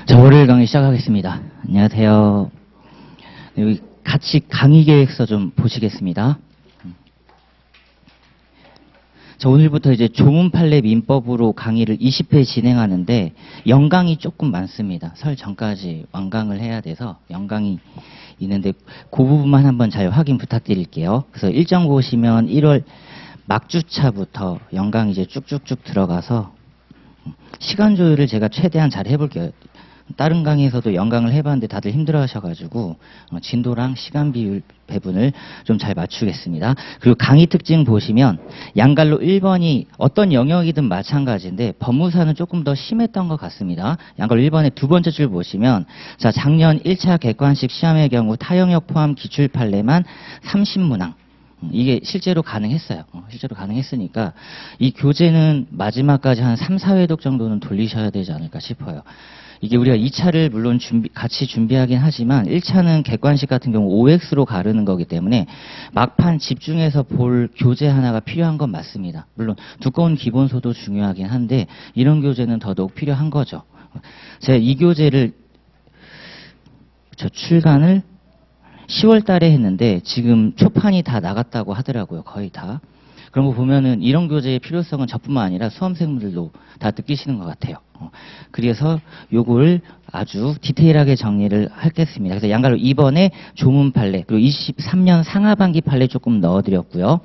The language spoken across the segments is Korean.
자, 월요일 강의 시작하겠습니다. 안녕하세요. 여기 같이 강의 계획서 좀 보시겠습니다. 자, 오늘부터 이제 조문 판례 민법으로 강의를 20회 진행하는데 연강이 조금 많습니다. 설 전까지 완강을 해야 돼서 연강이 있는데 그 부분만 한번 잘 확인 부탁드릴게요. 그래서 일정 보시면 1월 막주차부터 연강이 이제 쭉쭉쭉 들어가서 시간 조율을 제가 최대한 잘 해볼게요. 다른 강의에서도 연강을 해봤는데 다들 힘들어하셔가지고 진도랑 시간 비율 배분을 좀 잘 맞추겠습니다. 그리고 강의 특징 보시면 양갈로 1번이 어떤 영역이든 마찬가지인데 법무사는 조금 더 심했던 것 같습니다. 양갈로 1번의 두 번째 줄 보시면 자, 작년 1차 객관식 시험의 경우 타영역 포함 기출 판례만 30문항. 이게 실제로 가능했어요. 실제로 가능했으니까 이 교재는 마지막까지 한 3, 4회독 정도는 돌리셔야 되지 않을까 싶어요. 이게 우리가 2차를 물론 같이 준비하긴 하지만 1차는 객관식 같은 경우 OX로 가르는 거기 때문에 막판 집중해서 볼 교재 하나가 필요한 건 맞습니다. 물론 두꺼운 기본소도 중요하긴 한데 이런 교재는 더더욱 필요한 거죠. 제가 이 교재를 출간을 10월 달에 했는데 지금 초판이 다 나갔다고 하더라고요. 거의 다. 그런 거 보면은 이런 교재의 필요성은 저뿐만 아니라 수험생분들도 다 느끼시는 것 같아요. 그래서 요걸 아주 디테일하게 정리를 하겠습니다. 그래서 양갈로 2번에 조문 판례, 그리고 23년 상하반기 판례 조금 넣어드렸고요.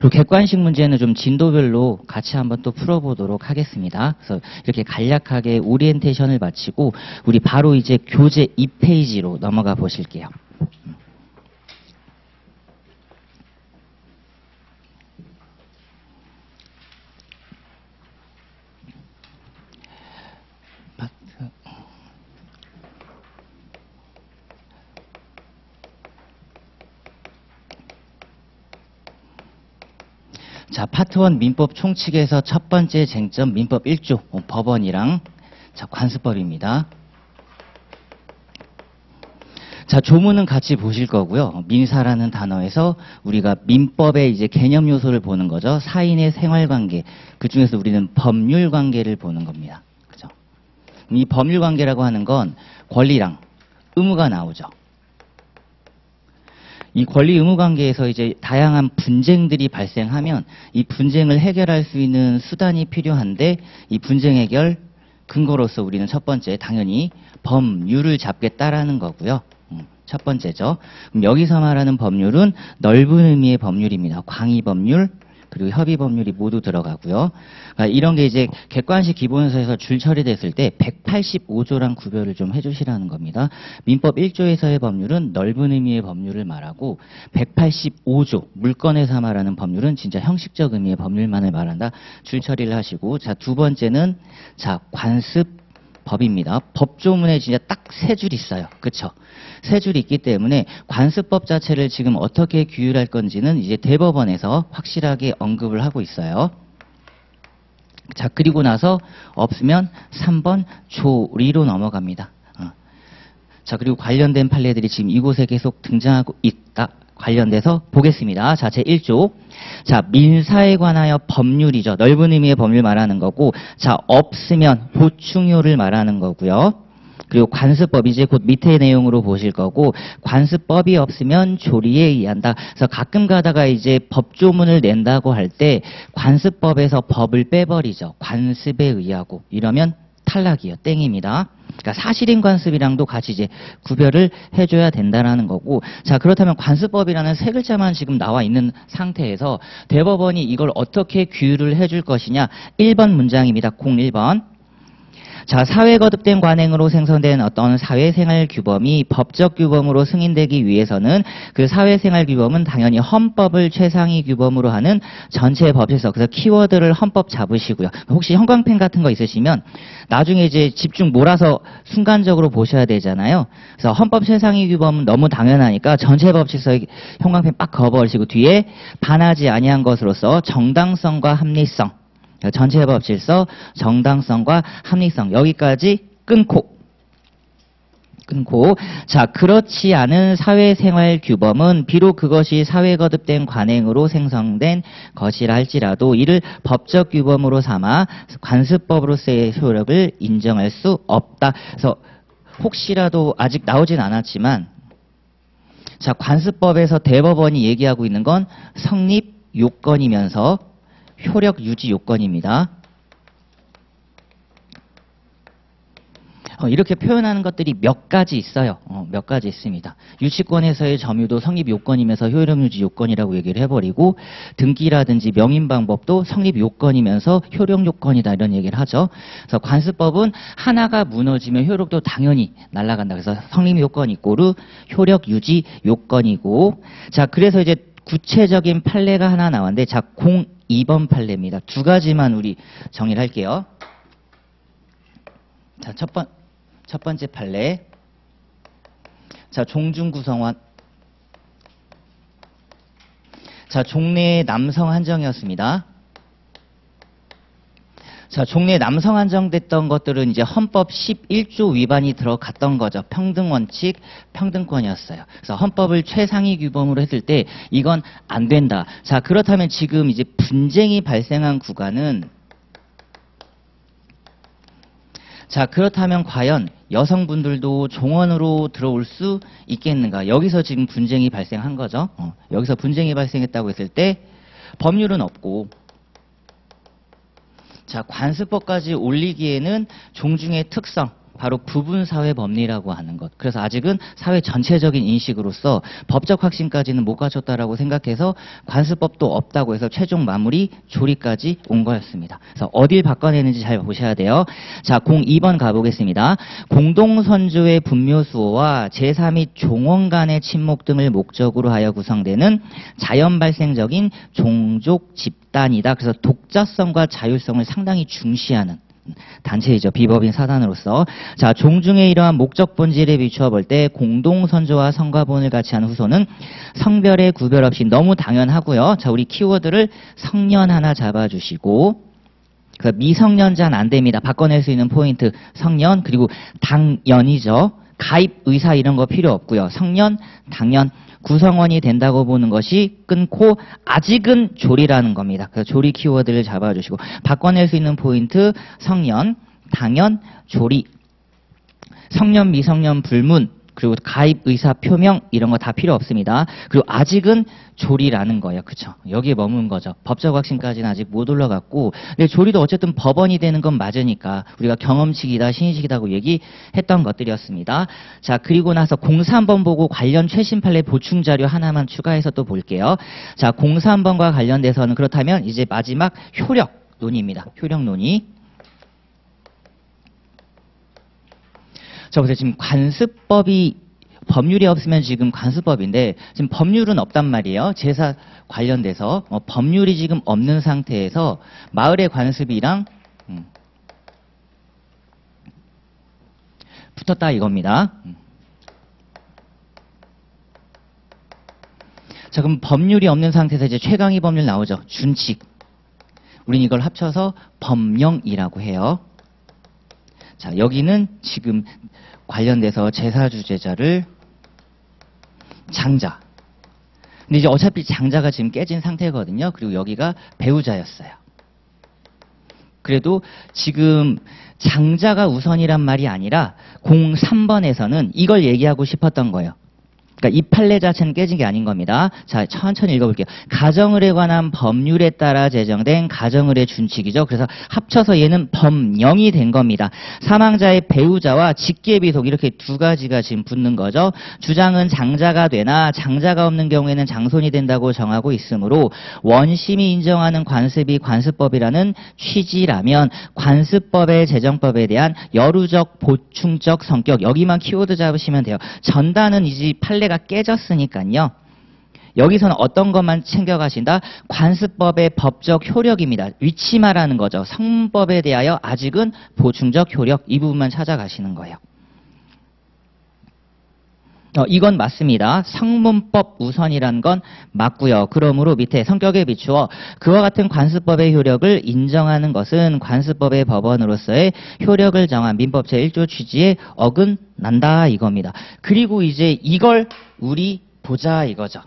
그리고 객관식 문제는 좀 진도별로 같이 한번 또 풀어보도록 하겠습니다. 그래서 이렇게 간략하게 오리엔테이션을 마치고 우리 바로 이제 교재 2페이지로 넘어가 보실게요. 자, 파트 1 민법 총칙에서 첫 번째 쟁점 민법 1조 법원이랑 자, 관습법입니다. 자, 조문은 같이 보실 거고요. 민사라는 단어에서 우리가 민법의 이제 개념 요소를 보는 거죠. 사인의 생활관계, 그 중에서 우리는 법률관계를 보는 겁니다. 그죠? 이 법률관계라고 하는 건 권리랑 의무가 나오죠. 이 권리 의무 관계에서 이제 다양한 분쟁들이 발생하면 이 분쟁을 해결할 수 있는 수단이 필요한데 이 분쟁 해결 근거로서 우리는 첫 번째 당연히 법률을 잡겠다라는 거고요. 첫 번째죠. 그럼 여기서 말하는 법률은 넓은 의미의 법률입니다. 광의법률 그리고 협의법률이 모두 들어가고요. 그러니까 이런 게 이제 객관식 기본서에서 줄 처리됐을 때 185조랑 구별을 좀 해주시라는 겁니다. 민법 1조에서의 법률은 넓은 의미의 법률을 말하고 185조 물건에서 말하는 법률은 진짜 형식적 의미의 법률만을 말한다. 줄 처리를 하시고 자, 두 번째는 자, 관습법입니다. 법조문에 진짜 딱 세 줄 있어요. 그쵸? 세 줄이 있기 때문에 관습법 자체를 지금 어떻게 규율할 건지는 이제 대법원에서 확실하게 언급을 하고 있어요. 자, 그리고 나서 없으면 3번 조리로 넘어갑니다. 자, 그리고 관련된 판례들이 지금 이곳에 계속 등장하고 있다. 관련돼서 보겠습니다. 자, 제1조. 자, 민사에 관하여 법률이죠. 넓은 의미의 법률 말하는 거고, 자, 없으면 보충효를 말하는 거고요. 그리고 관습법 이제 곧 밑에 내용으로 보실 거고 관습법이 없으면 조리에 의한다. 그래서 가끔 가다가 이제 법조문을 낸다고 할 때 관습법에서 법을 빼버리죠. 관습에 의하고 이러면 탈락이요. 땡입니다. 그러니까 사실인 관습이랑도 같이 이제 구별을 해줘야 된다라는 거고 자 그렇다면 관습법이라는 세 글자만 지금 나와 있는 상태에서 대법원이 이걸 어떻게 규율을 해줄 것이냐 1번 문장입니다. 01번 자, 사회 거듭된 관행으로 생성된 어떤 사회생활 규범이 법적 규범으로 승인되기 위해서는 그 사회생활 규범은 당연히 헌법을 최상위 규범으로 하는 전체 법에서 그래서 키워드를 헌법 잡으시고요. 혹시 형광펜 같은 거 있으시면 나중에 이제 집중 몰아서 순간적으로 보셔야 되잖아요. 그래서 헌법 최상위 규범은 너무 당연하니까 전체 법칙서에 형광펜 빡 그어버리시고 뒤에 반하지 아니한 것으로서 정당성과 합리성 전체 법질서, 정당성과 합리성 여기까지 끊고 끊고, 자, 그렇지 않은 사회생활 규범은 비록 그것이 사회 거듭된 관행으로 생성된 것이라 할지라도 이를 법적 규범으로 삼아 관습법으로서의 효력을 인정할 수 없다. 그래서 혹시라도 아직 나오진 않았지만, 자, 관습법에서 대법원이 얘기하고 있는 건 성립 요건이면서 효력 유지 요건입니다. 이렇게 표현하는 것들이 몇 가지 있어요. 몇 가지 있습니다. 유치권에서의 점유도 성립 요건이면서 효력 유지 요건이라고 얘기를 해버리고, 등기라든지 명인 방법도 성립 요건이면서 효력 요건이다, 이런 얘기를 하죠. 그래서 관습법은 하나가 무너지면 효력도 당연히 날아간다. 그래서 성립 요건 이꼬르 효력 유지 요건이고, 자, 그래서 이제 구체적인 판례가 하나 나왔는데, 자, 02번 판례입니다. 두 가지만 우리 정리를 할게요. 자, 첫 번째 판례. 자, 종중구성원. 자, 종래 남성 한정이었습니다. 자, 종래 남성 한정됐던 것들은 이제 헌법 11조 위반이 들어갔던 거죠. 평등원칙, 평등권이었어요. 그래서 헌법을 최상위 규범으로 했을 때 이건 안 된다. 자, 그렇다면 지금 이제 분쟁이 발생한 구간은, 자, 그렇다면 과연 여성분들도 종원으로 들어올 수 있겠는가? 여기서 지금 분쟁이 발생한 거죠. 여기서 분쟁이 발생했다고 했을 때 법률은 없고, 자, 관습법까지 올리기에는 종중의 특성, 바로 부분사회법리라고 하는 것. 그래서 아직은 사회 전체적인 인식으로서 법적 확신까지는 못 갖췄다라고 생각해서 관습법도 없다고 해서 최종 마무리 조리까지 온 거였습니다. 그래서 어딜 바꿔내는지 잘 보셔야 돼요. 자, 02번 가보겠습니다. 공동선조의 분묘수호와 제사 및 종원 간의 친목 등을 목적으로 하여 구성되는 자연 발생적인 종족 집단이다. 그래서 독자성과 자율성을 상당히 중시하는 단체이죠. 비법인 사단으로서. 자, 종중의 이러한 목적 본질에 비추어 볼 때 공동선조와 성가본을 같이 하는 후손은 성별의 구별 없이 너무 당연하고요. 자, 우리 키워드를 성년 하나 잡아주시고, 그 미성년자는 안 됩니다. 바꿔낼 수 있는 포인트 성년, 그리고 당연이죠. 가입 의사 이런 거 필요 없고요. 성년, 당연, 구성원이 된다고 보는 것이 끊고 아직은 조리라는 겁니다. 그래서 조리 키워드를 잡아주시고, 바꿔낼 수 있는 포인트 성년, 당연, 조리, 성년, 미성년, 불문, 그리고 가입 의사 표명 이런 거 다 필요 없습니다. 그리고 아직은 조리라는 거예요. 그쵸? 여기에 머문 거죠. 법적 확신까지는 아직 못 올라갔고, 근데 조리도 어쨌든 법원이 되는 건 맞으니까 우리가 경험칙이다, 신의식이다고 얘기했던 것들이었습니다. 자, 그리고 나서 03번 보고 관련 최신 판례 보충 자료 하나만 추가해서 또 볼게요. 자, 03번과 관련돼서는 그렇다면 이제 마지막 효력 논의입니다. 효력 논의. 자, 그래서 지금 관습법이, 법률이 없으면 지금 관습법인데 지금 법률은 없단 말이에요. 제사 관련돼서 법률이 지금 없는 상태에서 마을의 관습이랑 붙었다 이겁니다. 자, 그럼 법률이 없는 상태에서 이제 최강위 법률 나오죠. 준칙. 우린 이걸 합쳐서 법령이라고 해요. 자, 여기는 지금 관련돼서 제사주제자를 장자. 근데 이제 어차피 장자가 지금 깨진 상태거든요. 그리고 여기가 배우자였어요. 그래도 지금 장자가 우선이란 말이 아니라 03번에서는 이걸 얘기하고 싶었던 거예요. 그러니까 이 판례 자체는 깨진 게 아닌 겁니다. 자, 천천히 읽어볼게요. 가정을에 관한 법률에 따라 제정된 가정을의 준칙이죠. 그래서 합쳐서 얘는 법령이 된 겁니다. 사망자의 배우자와 직계비속 이렇게 두 가지가 지금 붙는 거죠. 주장은 장자가 되나 장자가 없는 경우에는 장손이 된다고 정하고 있으므로 원심이 인정하는 관습이 관습법이라는 취지라면 관습법의 제정법에 대한 여루적 보충적 성격, 여기만 키워드 잡으시면 돼요. 전단은 이제 판례 가 깨졌으니까요. 여기서는 어떤 것만 챙겨가신다? 관습법의 법적 효력입니다. 위치 말하는 거죠. 성법에 대하여 아직은 보충적 효력, 이 부분만 찾아가시는 거예요. 이건 맞습니다. 성문법 우선이란 건 맞고요. 그러므로 밑에 성격에 비추어 그와 같은 관습법의 효력을 인정하는 것은 관습법의 법원으로서의 효력을 정한 민법 제1조 취지에 어긋난다 이겁니다. 그리고 이제 이걸 우리 보자 이거죠.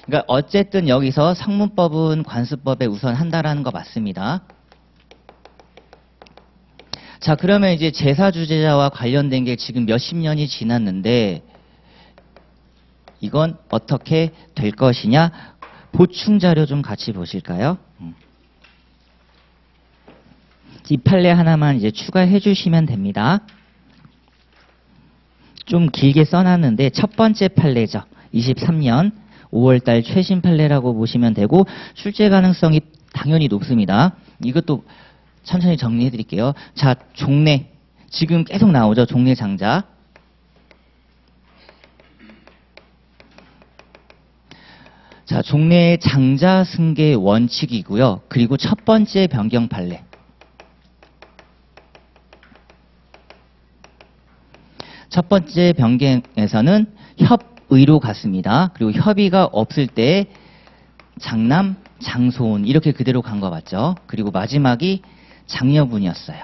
그러니까 어쨌든 여기서 성문법은 관습법에 우선한다라는 거 맞습니다. 자, 그러면 이제 제사주제자와 관련된 게 지금 몇십 년이 지났는데 이건 어떻게 될 것이냐? 보충 자료 좀 같이 보실까요? 이 판례 하나만 이제 추가해 주시면 됩니다. 좀 길게 써놨는데 첫 번째 판례죠. 23년 5월달 최신 판례라고 보시면 되고 출제 가능성이 당연히 높습니다. 이것도 천천히 정리해 드릴게요. 자, 종래. 지금 계속 나오죠. 종래 장자. 자, 종래의 장자 승계 원칙이고요. 그리고 첫 번째 변경 판례. 첫 번째 변경에서는 협의로 갔습니다. 그리고 협의가 없을 때 장남, 장손 이렇게 그대로 간 거 맞죠? 그리고 마지막이 장여분이었어요.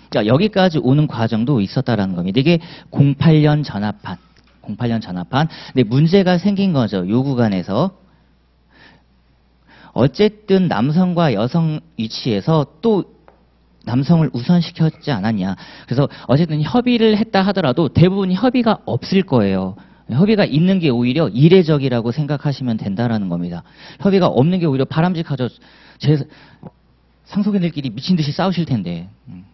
자, 여기까지 오는 과정도 있었다라는 겁니다. 이게 08년 전합판. 08년 전합판. 근데 문제가 생긴 거죠. 요 구간에서. 어쨌든 남성과 여성 위치에서 또 남성을 우선시켰지 않았냐. 그래서 어쨌든 협의를 했다 하더라도 대부분 협의가 없을 거예요. 협의가 있는 게 오히려 이례적이라고 생각하시면 된다라는 겁니다. 협의가 없는 게 오히려 바람직하죠. 상속인들끼리 미친 듯이 싸우실 텐데.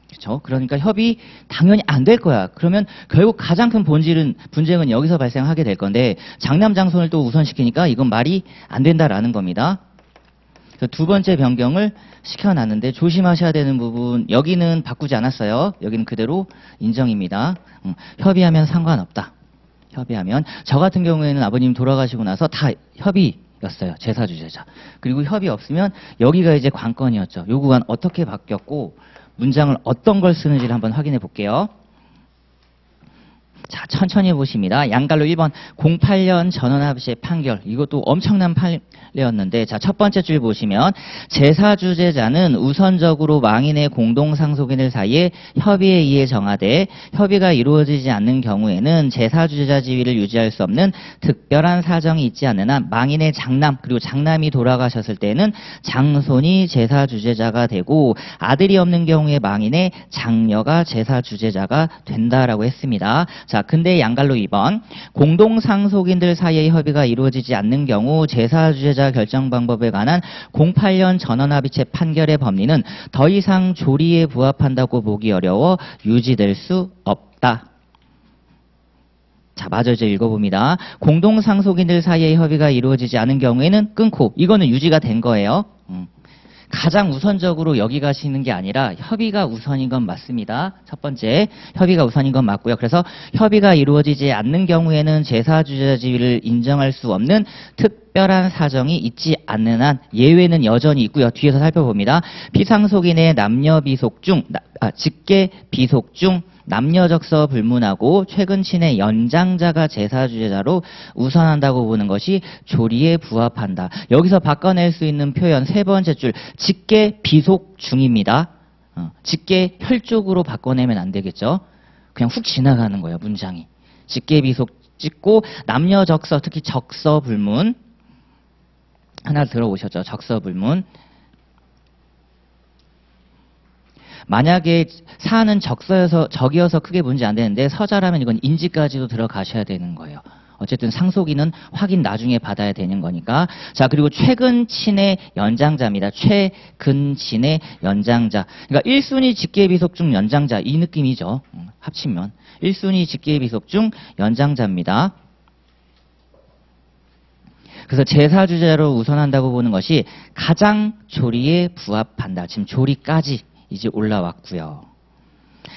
그렇죠? 그러니까 협의 당연히 안 될 거야. 그러면 결국 가장 큰 분쟁은 여기서 발생하게 될 건데 장남 장손을 또 우선시키니까 이건 말이 안 된다라는 겁니다. 그래서 두 번째 변경을 시켜놨는데 조심하셔야 되는 부분 여기는 바꾸지 않았어요. 여기는 그대로 인정입니다. 협의하면 상관없다. 협의하면 저 같은 경우에는 아버님 돌아가시고 나서 다 협의였어요. 제사주제자. 그리고 협의 없으면 여기가 이제 관건이었죠. 요 구간 어떻게 바뀌었고 문장을 어떤 걸 쓰는지를 한번 확인해 볼게요. 자, 천천히 보십니다. 양갈로 1번 08년 전원합의의 판결. 이것도 엄청난 판례였는데 자, 첫 번째 줄 보시면 제사주제자는 우선적으로 망인의 공동상속인들 사이에 협의에 의해 정하되 협의가 이루어지지 않는 경우에는 제사주제자 지위를 유지할 수 없는 특별한 사정이 있지 않는 한 망인의 장남 그리고 장남이 돌아가셨을 때는 장손이 제사주제자가 되고 아들이 없는 경우에 망인의 장녀가 제사주제자가 된다라고 했습니다. 자, 근데 양갈로 2번 공동상속인들 사이의 협의가 이루어지지 않는 경우 제사주제자 결정 방법에 관한 08년 전원합의체 판결의 법리는 더 이상 조리에 부합한다고 보기 어려워 유지될 수 없다. 자, 마저 이제 읽어봅니다. 공동상속인들 사이의 협의가 이루어지지 않은 경우에는 끊고 이거는 유지가 된 거예요. 가장 우선적으로 여기 가시는 게 아니라 협의가 우선인 건 맞습니다. 첫 번째, 협의가 우선인 건 맞고요. 그래서 협의가 이루어지지 않는 경우에는 제사주제자 지위를 인정할 수 없는 특별한 사정이 있지 않는 한 예외는 여전히 있고요. 뒤에서 살펴봅니다. 피상속인의 남녀 비속 중, 직계 비속 중 남녀적서 불문하고 최근 친의 연장자가 제사주제자로 우선한다고 보는 것이 조리에 부합한다. 여기서 바꿔낼 수 있는 표현 세 번째 줄 직계 비속 중입니다. 직계 혈족으로 바꿔내면 안 되겠죠. 그냥 훅 지나가는 거예요. 문장이. 직계 비속 찍고 남녀적서 특히 적서 불문 하나 들어오셨죠. 적서 불문. 만약에 사안은 적이어서 크게 문제 안 되는데 서자라면 이건 인지까지도 들어가셔야 되는 거예요. 어쨌든 상속인은 확인 나중에 받아야 되는 거니까. 자, 그리고 최근 친의 연장자입니다. 최근 친의 연장자. 그러니까 1순위 직계비속 중 연장자 이 느낌이죠. 합치면 1순위 직계비속 중 연장자입니다. 그래서 제사주제로 우선한다고 보는 것이 가장 조리에 부합한다. 지금 조리까지 이제 올라왔고요.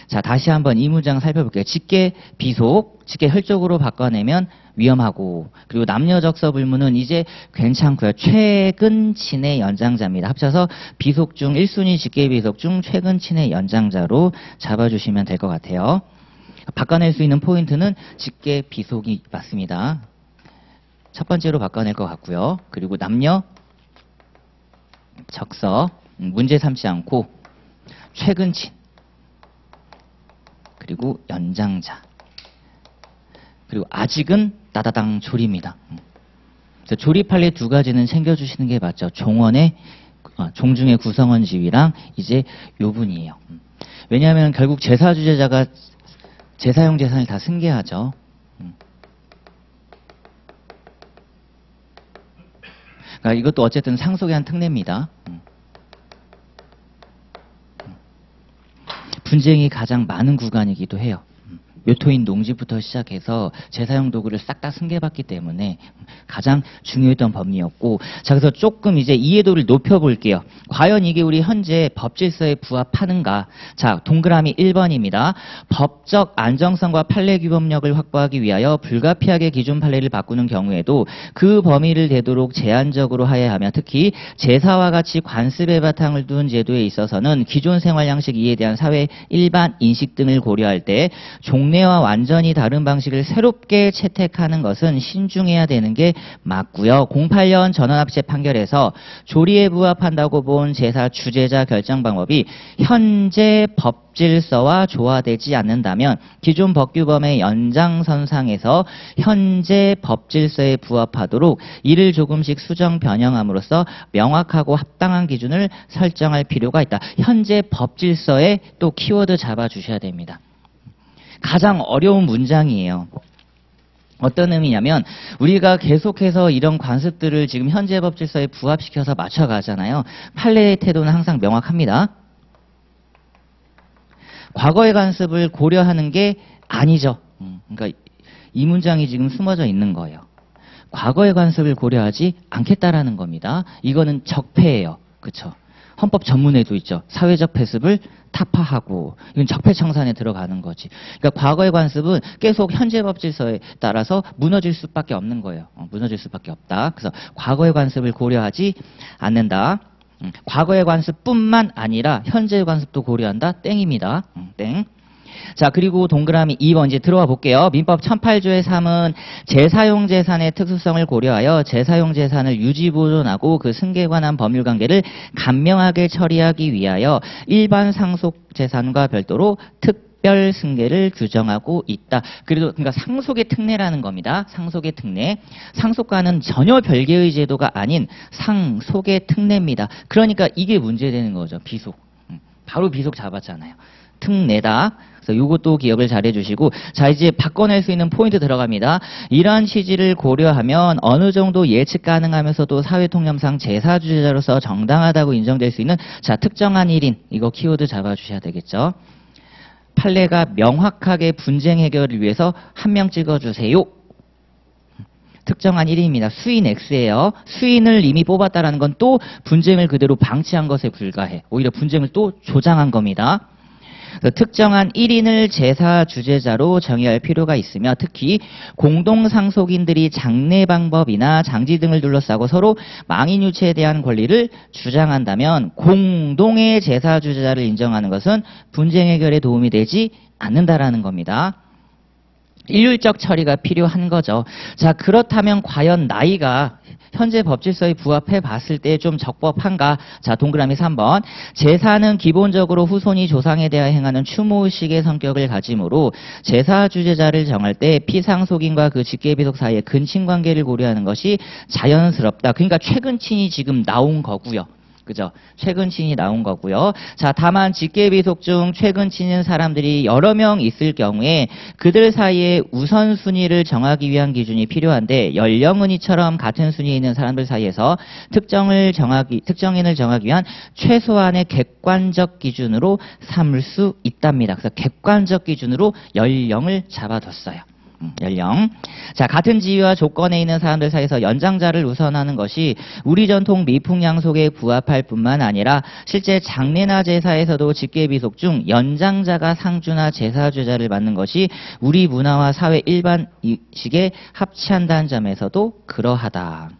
자, 다시 한번 이 문장 살펴볼게요. 직계 비속, 직계 혈족으로 바꿔내면 위험하고, 그리고 남녀적서 불문은 이제 괜찮고요. 최근 친의 연장자입니다. 합쳐서 비속 중 1순위 직계 비속 중 최근 친의 연장자로 잡아주시면 될 것 같아요. 바꿔낼 수 있는 포인트는 직계 비속이 맞습니다. 첫 번째로 바꿔낼 것 같고요. 그리고 남녀, 적서, 문제 삼지 않고 최근친, 그리고 연장자, 그리고 아직은 따다당 조리입니다. 그래서 조리 판례 두 가지는 챙겨주시는 게 맞죠. 종원의 종중의 구성원 지위랑 이제 요분이에요. 왜냐하면 결국 제사 주제자가 제사용 재산을 다 승계하죠. 그러니까 이것도 어쨌든 상속의 한 특례입니다. 분쟁이 가장 많은 구간이기도 해요. 묘토인 농지부터 시작해서 제사용 도구를 싹 다 승계받기 때문에 가장 중요했던 법리였고, 자, 그래서 조금 이제 이해도를 높여볼게요. 과연 이게 우리 현재 법질서에 부합하는가? 자, 동그라미 1번입니다. 법적 안정성과 판례 규범력을 확보하기 위하여 불가피하게 기존 판례를 바꾸는 경우에도 그 범위를 되도록 제한적으로 하여야 하며, 특히 제사와 같이 관습의 바탕을 둔 제도에 있어서는 기존 생활 양식 이해에 대한 사회 일반 인식 등을 고려할 때 종래와 완전히 다른 방식을 새롭게 채택하는 것은 신중해야 되는 게 맞고요. 08년 전원합체 판결에서 조리에 부합한다고 본 제사 주재자 결정 방법이 현재 법질서와 조화되지 않는다면 기존 법규범의 연장선상에서 현재 법질서에 부합하도록 이를 조금씩 수정 변형함으로써 명확하고 합당한 기준을 설정할 필요가 있다. 현재 법질서에 또 키워드 잡아주셔야 됩니다. 가장 어려운 문장이에요. 어떤 의미냐면 우리가 계속해서 이런 관습들을 지금 현재 법질서에 부합시켜서 맞춰가잖아요. 판례의 태도는 항상 명확합니다. 과거의 관습을 고려하는 게 아니죠. 그러니까 이 문장이 지금 숨어져 있는 거예요. 과거의 관습을 고려하지 않겠다라는 겁니다. 이거는 적폐예요. 그렇죠? 헌법 전문에도 있죠. 사회적 패습을 타파하고, 이건 적폐청산에 들어가는 거지. 그러니까 과거의 관습은 계속 현재 법질서에 따라서 무너질 수밖에 없는 거예요. 무너질 수밖에 없다. 그래서 과거의 관습을 고려하지 않는다. 과거의 관습뿐만 아니라 현재의 관습도 고려한다. 땡입니다. 땡. 자, 그리고 동그라미 2번 이제 들어와 볼게요. 민법 1008조의 3은 제사용 재산의 특수성을 고려하여 제사용 재산을 유지 보존하고 그 승계에 관한 법률 관계를 간명하게 처리하기 위하여 일반 상속 재산과 별도로 특별 승계를 규정하고 있다. 그러니까 상속의 특례라는 겁니다. 상속의 특례. 상속과는 전혀 별개의 제도가 아닌 상속의 특례입니다. 그러니까 이게 문제되는 거죠. 비속. 바로 비속 잡았잖아요. 특례다. 그래서 이것도 기억을 잘 해주시고, 자, 이제 바꿔낼 수 있는 포인트 들어갑니다. 이러한 취지를 고려하면 어느 정도 예측 가능하면서도 사회통념상 제사주재자로서 정당하다고 인정될 수 있는, 자, 특정한 1인, 이거 키워드 잡아주셔야 되겠죠. 판례가 명확하게 분쟁 해결을 위해서 한 명 찍어주세요. 특정한 1인입니다. 수인 X예요. 수인을 이미 뽑았다라는 건 또 분쟁을 그대로 방치한 것에 불과해. 오히려 분쟁을 또 조장한 겁니다. 특정한 1인을 제사 주재자로 정의할 필요가 있으며, 특히 공동상속인들이 장례 방법이나 장지 등을 둘러싸고 서로 망인유체에 대한 권리를 주장한다면 공동의 제사 주재자를 인정하는 것은 분쟁 해결에 도움이 되지 않는다라는 겁니다. 일률적 처리가 필요한 거죠. 자, 그렇다면 과연 나이가 현재 법질서에 부합해 봤을 때 좀 적법한가? 자, 동그라미 3번. 제사는 기본적으로 후손이 조상에 대하여 행하는 추모의식의 성격을 가지므로 제사 주재자를 정할 때 피상속인과 그 직계비속 사이의 근친관계를 고려하는 것이 자연스럽다. 그러니까 최근친이 지금 나온 거고요. 그죠? 최근친이 나온 거고요. 자, 다만 직계비속 중 최근친인 사람들이 여러 명 있을 경우에 그들 사이에 우선순위를 정하기 위한 기준이 필요한데, 연령은이처럼 같은 순위에 있는 사람들 사이에서 특정인을 정하기 위한 최소한의 객관적 기준으로 삼을 수 있답니다. 그래서 객관적 기준으로 연령을 잡아뒀어요. 연령. 자, 같은 지위와 조건에 있는 사람들 사이에서 연장자를 우선하는 것이 우리 전통 미풍양속에 부합할 뿐만 아니라 실제 장례나 제사에서도 직계비속 중 연장자가 상주나 제사주자를 맡는 것이 우리 문화와 사회 일반 인식에 합치한다는 점에서도 그러하다.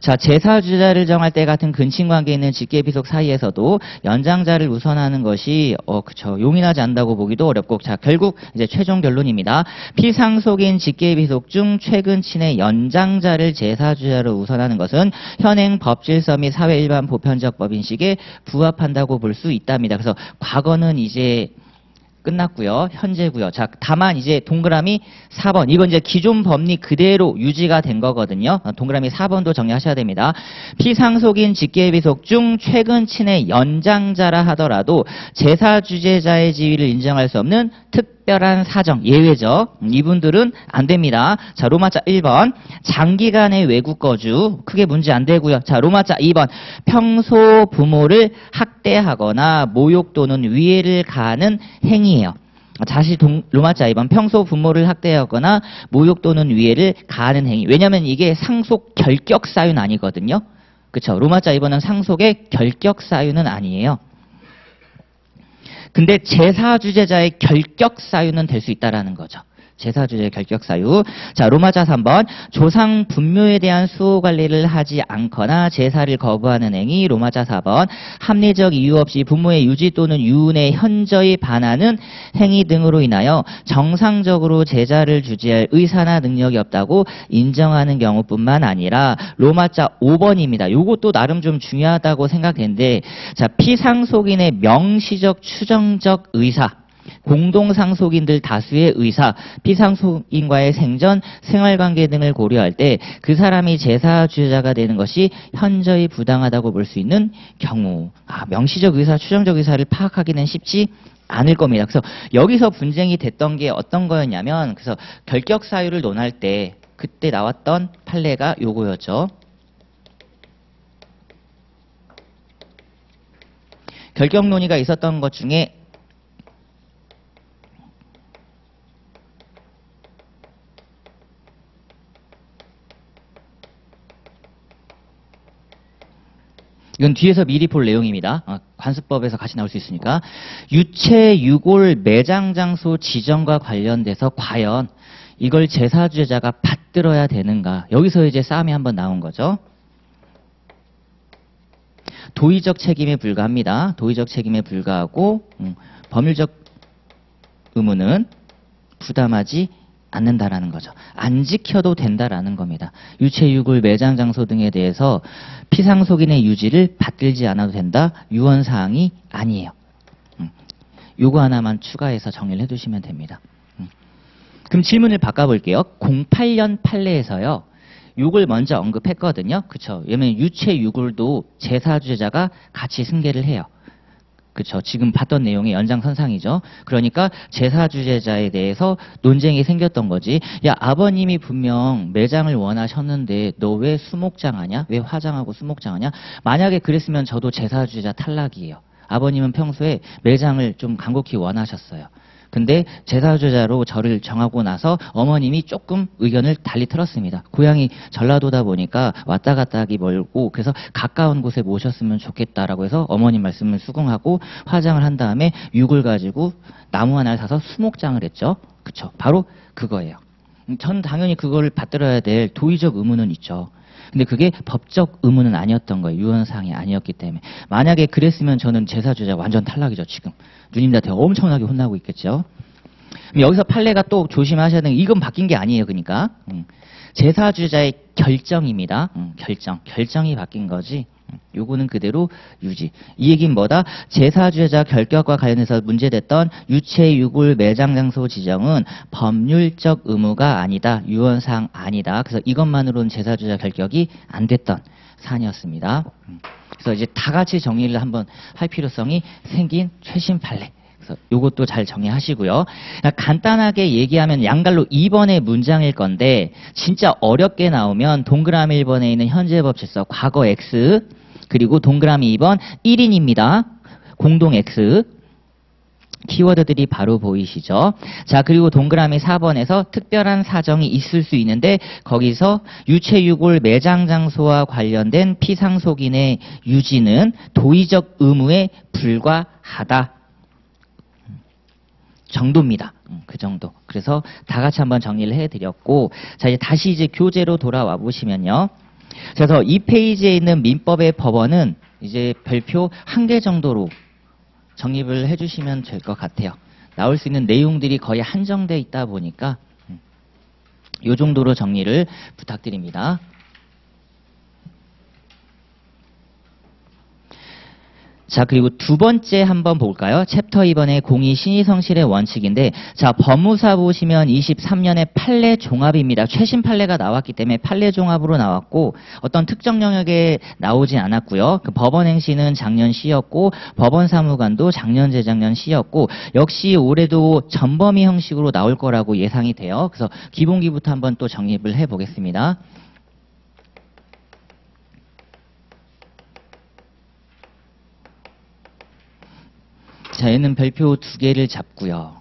자, 제사주자를 정할 때 같은 근친관계에 있는 직계비속 사이에서도 연장자를 우선하는 것이 그쵸, 용인하지 않는다고 보기도 어렵고, 자, 결국 이제 최종 결론입니다. 피상속인 직계비속 중 최근 친의 연장자를 제사주자로 우선하는 것은 현행 법질서 및 사회 일반 보편적 법인식에 부합한다고 볼 수 있답니다. 그래서 과거는 이제 끝났고요. 현재고요. 자, 다만 이제 동그라미 4번. 이건 이제 기존 법리 그대로 유지가 된 거거든요. 동그라미 4번도 정리하셔야 됩니다. 피상속인 직계비속 중 최근 친의 연장자라 하더라도 제사주재자의 지위를 인정할 수 없는 특별한 사정, 예외죠. 이분들은 안 됩니다. 자, 로마자 1번. 장기간의 외국 거주. 크게 문제 안 되고요. 자, 로마자 2번. 평소 부모를 학대하거나 모욕 또는 위해를 가하는 행위예요. 다시 로마자 2번. 평소 부모를 학대하거나 모욕 또는 위해를 가하는 행위. 왜냐면 이게 상속 결격 사유는 아니거든요. 그쵸? 로마자 2번은 상속의 결격 사유는 아니에요. 근데 제사주재자의 결격 사유는 될 수 있다라는 거죠. 제사주재의 결격 사유. 자, 로마자 3번. 조상 분묘에 대한 수호 관리를 하지 않거나 제사를 거부하는 행위. 로마자 4번. 합리적 이유 없이 부모의 유지 또는 유운에 현저히 반하는 행위 등으로 인하여 정상적으로 제자를 주재할 의사나 능력이 없다고 인정하는 경우뿐만 아니라 로마자 5번입니다. 요것도 나름 좀 중요하다고 생각되는데, 자, 피상속인의 명시적 추정적 의사, 공동상속인들 다수의 의사, 피상속인과의 생전, 생활관계 등을 고려할 때 그 사람이 제사주재자가 되는 것이 현저히 부당하다고 볼 수 있는 경우. 명시적 의사, 추정적 의사를 파악하기는 쉽지 않을 겁니다. 그래서 여기서 분쟁이 됐던 게 어떤 거였냐면, 그래서 결격 사유를 논할 때 그때 나왔던 판례가 요거였죠. 결격 논의가 있었던 것 중에 이건 뒤에서 미리 볼 내용입니다. 관습법에서 같이 나올 수 있으니까. 유체, 유골, 매장 장소 지정과 관련돼서 과연 이걸 제사주재자가 받들어야 되는가. 여기서 이제 싸움이 한번 나온 거죠. 도의적 책임에 불과합니다. 도의적 책임에 불과하고 법률적 의무는 부담하지 않는다라는 거죠. 안 지켜도 된다라는 겁니다. 유체, 유골, 매장 장소 등에 대해서 피상속인의 유지를 받들지 않아도 된다. 유언사항이 아니에요. 요거 하나만 추가해서 정리를 해두시면 됩니다. 그럼 질문을 바꿔볼게요. 08년 판례에서요. 요걸 먼저 언급했거든요. 그쵸? 왜냐면 유체, 유골도 제사주재자가 같이 승계를 해요. 그쵸. 지금 봤던 내용의 연장선상이죠. 그러니까 제사주재자에 대해서 논쟁이 생겼던 거지. 야, 아버님이 분명 매장을 원하셨는데 너 왜 수목장 하냐? 왜 화장하고 수목장 하냐? 만약에 그랬으면 저도 제사주재자 탈락이에요. 아버님은 평소에 매장을 좀 간곡히 원하셨어요. 근데 제사주재자로 저를 정하고 나서 어머님이 조금 의견을 달리 틀었습니다. 고향이 전라도다 보니까 왔다 갔다 하기 멀고 그래서 가까운 곳에 모셨으면 좋겠다라고 해서 어머님 말씀을 수긍하고 화장을 한 다음에 육을 가지고 나무 하나를 사서 수목장을 했죠. 그쵸? 바로 그거예요. 전 당연히 그걸 받들어야 될 도의적 의무는 있죠. 근데 그게 법적 의무는 아니었던 거예요. 유언사항이 아니었기 때문에. 만약에 그랬으면 저는 제사주재자 완전 탈락이죠. 지금 누님들한테 엄청나게 혼나고 있겠죠. 여기서 판례가 또 조심하셔야 되는 게 이건 바뀐 게 아니에요. 그러니까 제사주재자의 결정입니다. 결정이 바뀐 거지. 요거는 그대로 유지. 이 얘기는 뭐다? 제사주재자 결격과 관련해서 문제됐던 유체, 유골, 매장 장소 지정은 법률적 의무가 아니다. 유언사항 아니다. 그래서 이것만으로는 제사주재자 결격이 안 됐던 사안이었습니다. 그래서 이제 다 같이 정리를 한번 할 필요성이 생긴 최신 판례. 그래서 요것도 잘 정리하시고요. 간단하게 얘기하면 양갈로 2번의 문장일 건데 진짜 어렵게 나오면 동그라미 1번에 있는 현재법 질서 과거 X 그리고 동그라미 2번 1인입니다. 공동 X 키워드들이 바로 보이시죠? 자, 그리고 동그라미 4번에서 특별한 사정이 있을 수 있는데 거기서 유체, 유골, 매장 장소와 관련된 피상속인의 유지는 도의적 의무에 불과하다. 정도입니다. 그 정도. 그래서 다 같이 한번 정리를 해드렸고, 자, 이제 다시 이제 교재로 돌아와 보시면요. 그래서 이 페이지에 있는 민법의 법원은 이제 별표 1개 정도로 정립을 해주시면 될 것 같아요. 나올 수 있는 내용들이 거의 한정돼 있다 보니까 이 정도로 정리를 부탁드립니다. 자, 그리고 두 번째 한번 볼까요? 챕터 2번의 공의 신의성실의 원칙인데, 자, 법무사 보시면 23년에 판례 종합입니다. 최신 판례가 나왔기 때문에 판례 종합으로 나왔고, 어떤 특정 영역에 나오진 않았고요. 그 법원 행시는 작년 시였고, 법원 사무관도 작년 재작년 시였고, 역시 올해도 전범위 형식으로 나올 거라고 예상이 돼요. 그래서 기본기부터 한번 또 정립을 해 보겠습니다. 자, 얘는 별표 2개를 잡고요.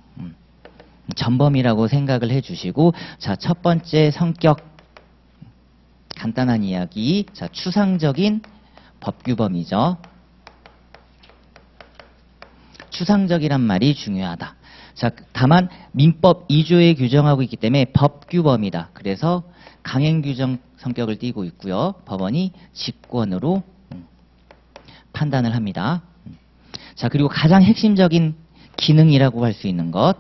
전범이라고 생각을 해주시고, 자, 첫 번째 성격, 간단한 이야기. 자, 추상적인 법규범이죠. 추상적이란 말이 중요하다. 자, 다만 민법 2조에 규정하고 있기 때문에 법규범이다. 그래서 강행규정 성격을 띠고 있고요. 법원이 직권으로 판단을 합니다. 자, 그리고 가장 핵심적인 기능이라고 할 수 있는 것.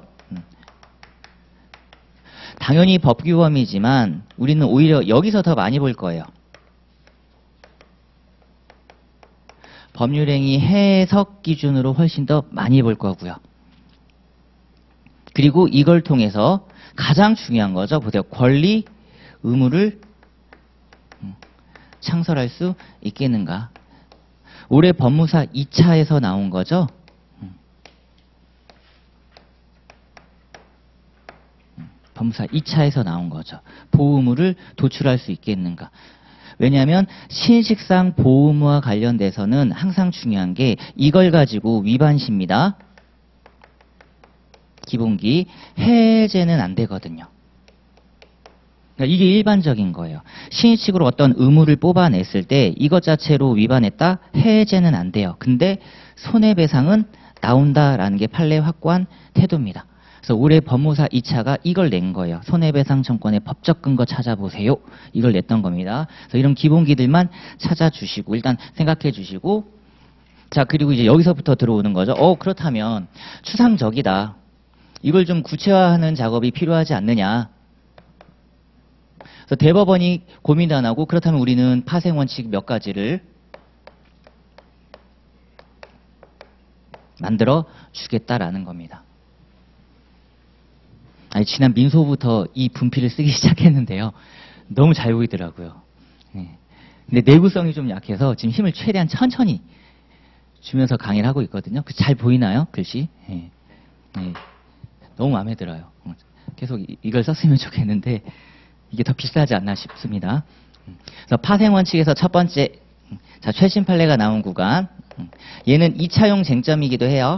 당연히 법규범이지만 우리는 오히려 여기서 더 많이 볼 거예요. 법률행위 해석 기준으로 훨씬 더 많이 볼 거고요. 그리고 이걸 통해서 가장 중요한 거죠. 보세요. 권리, 의무를 창설할 수 있겠는가. 올해 법무사 2차에서 나온 거죠. 법무사 2차에서 나온 거죠. 보호의무를 도출할 수 있겠는가. 왜냐하면 신식상 보호의무와 관련돼서는 항상 중요한 게 이걸 가지고 위반시입니다. 기본기 해제는 안 되거든요. 그러니까 이게 일반적인 거예요. 신의칙으로 어떤 의무를 뽑아냈을 때 이것 자체로 위반했다? 해제는 안 돼요. 근데 손해배상은 나온다라는 게 판례 확고한 태도입니다. 그래서 올해 법무사 2차가 이걸 낸 거예요. 손해배상 청구권의 법적 근거 찾아보세요. 이걸 냈던 겁니다. 그래서 이런 기본기들만 찾아주시고 일단 생각해 주시고, 자, 그리고 이제 여기서부터 들어오는 거죠. 그렇다면 추상적이다. 이걸 좀 구체화하는 작업이 필요하지 않느냐. 그래서 대법원이 고민도 안 하고 그렇다면 우리는 파생원칙 몇 가지를 만들어 주겠다라는 겁니다. 아니, 지난 민소부터 이 분필을 쓰기 시작했는데요. 너무 잘 보이더라고요. 네. 근데 내구성이 좀 약해서 지금 힘을 최대한 천천히 주면서 강의를 하고 있거든요. 잘 보이나요? 글씨? 네. 네. 너무 마음에 들어요. 계속 이걸 썼으면 좋겠는데 이게 더 비싸지 않나 싶습니다. 그래서 파생원칙에서 첫 번째, 자, 최신 판례가 나온 구간. 얘는 2차용 쟁점이기도 해요.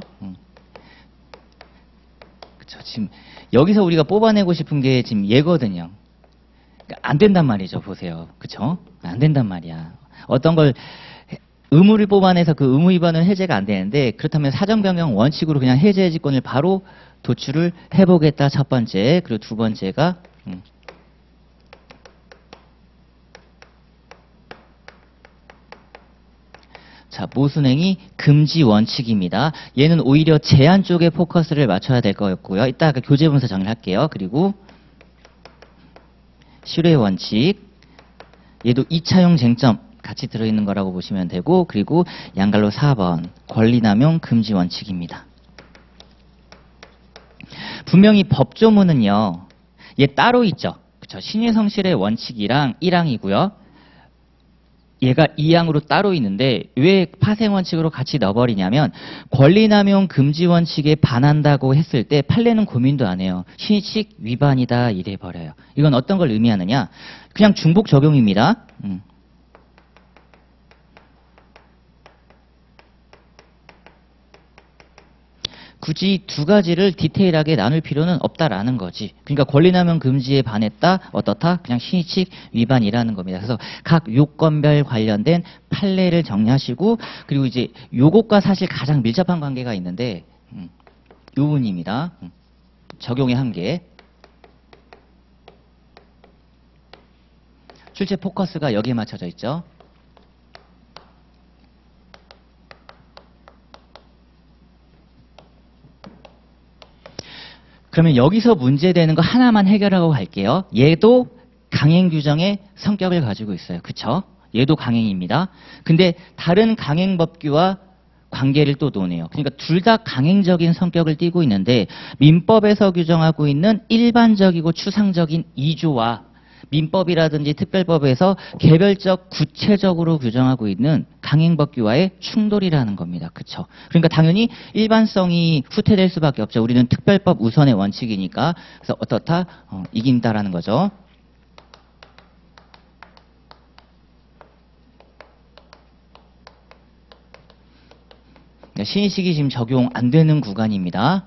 그쵸. 지금 여기서 우리가 뽑아내고 싶은 게 지금 얘거든요. 그러니까 안 된단 말이죠. 보세요. 그쵸? 안 된단 말이야. 어떤 걸 의무를 뽑아내서 그 의무 위반은 해제가 안 되는데, 그렇다면 사정변경 원칙으로 그냥 해제해지권을 바로 도출을 해보겠다. 첫 번째. 그리고 두 번째가 자, 모순행위 금지 원칙입니다. 얘는 오히려 제한 쪽에 포커스를 맞춰야 될 거였고요. 이따 교재 분석 정리를 할게요. 그리고 실효의 원칙, 얘도 2차용 쟁점 같이 들어있는 거라고 보시면 되고, 그리고 양갈로 4번 권리남용 금지 원칙입니다. 분명히 법조문은요, 얘 따로 있죠. 그쵸? 신의성실의 원칙이랑 1항이고요. 얘가 2항으로 따로 있는데 왜 파생원칙으로 같이 넣어버리냐면, 권리남용 금지원칙에 반한다고 했을 때 판례는 고민도 안 해요. 신의칙 위반이다 이래버려요. 이건 어떤 걸 의미하느냐, 그냥 중복 적용입니다. 굳이 두 가지를 디테일하게 나눌 필요는 없다라는 거지. 그러니까 권리남용 금지에 반했다, 어떻다? 그냥 신의칙 위반이라는 겁니다. 그래서 각 요건별 관련된 판례를 정리하시고, 그리고 이제 요것과 사실 가장 밀접한 관계가 있는데 요 부분입니다. 적용의 한계. 출제 포커스가 여기에 맞춰져 있죠. 그러면 여기서 문제되는 거 하나만 해결하고 갈게요. 얘도 강행 규정의 성격을 가지고 있어요. 그쵸? 얘도 강행입니다. 근데 다른 강행법규와 관계를 또 노네요. 그러니까 둘 다 강행적인 성격을 띠고 있는데 민법에서 규정하고 있는 일반적이고 추상적인 이조와 민법이라든지 특별법에서 개별적 구체적으로 규정하고 있는 강행법규와의 충돌이라는 겁니다. 그쵸? 그러니까 당연히 일반성이 후퇴될 수밖에 없죠. 우리는 특별법 우선의 원칙이니까. 그래서 어떻다? 이긴다라는 거죠. 신의식이 지금 적용 안 되는 구간입니다.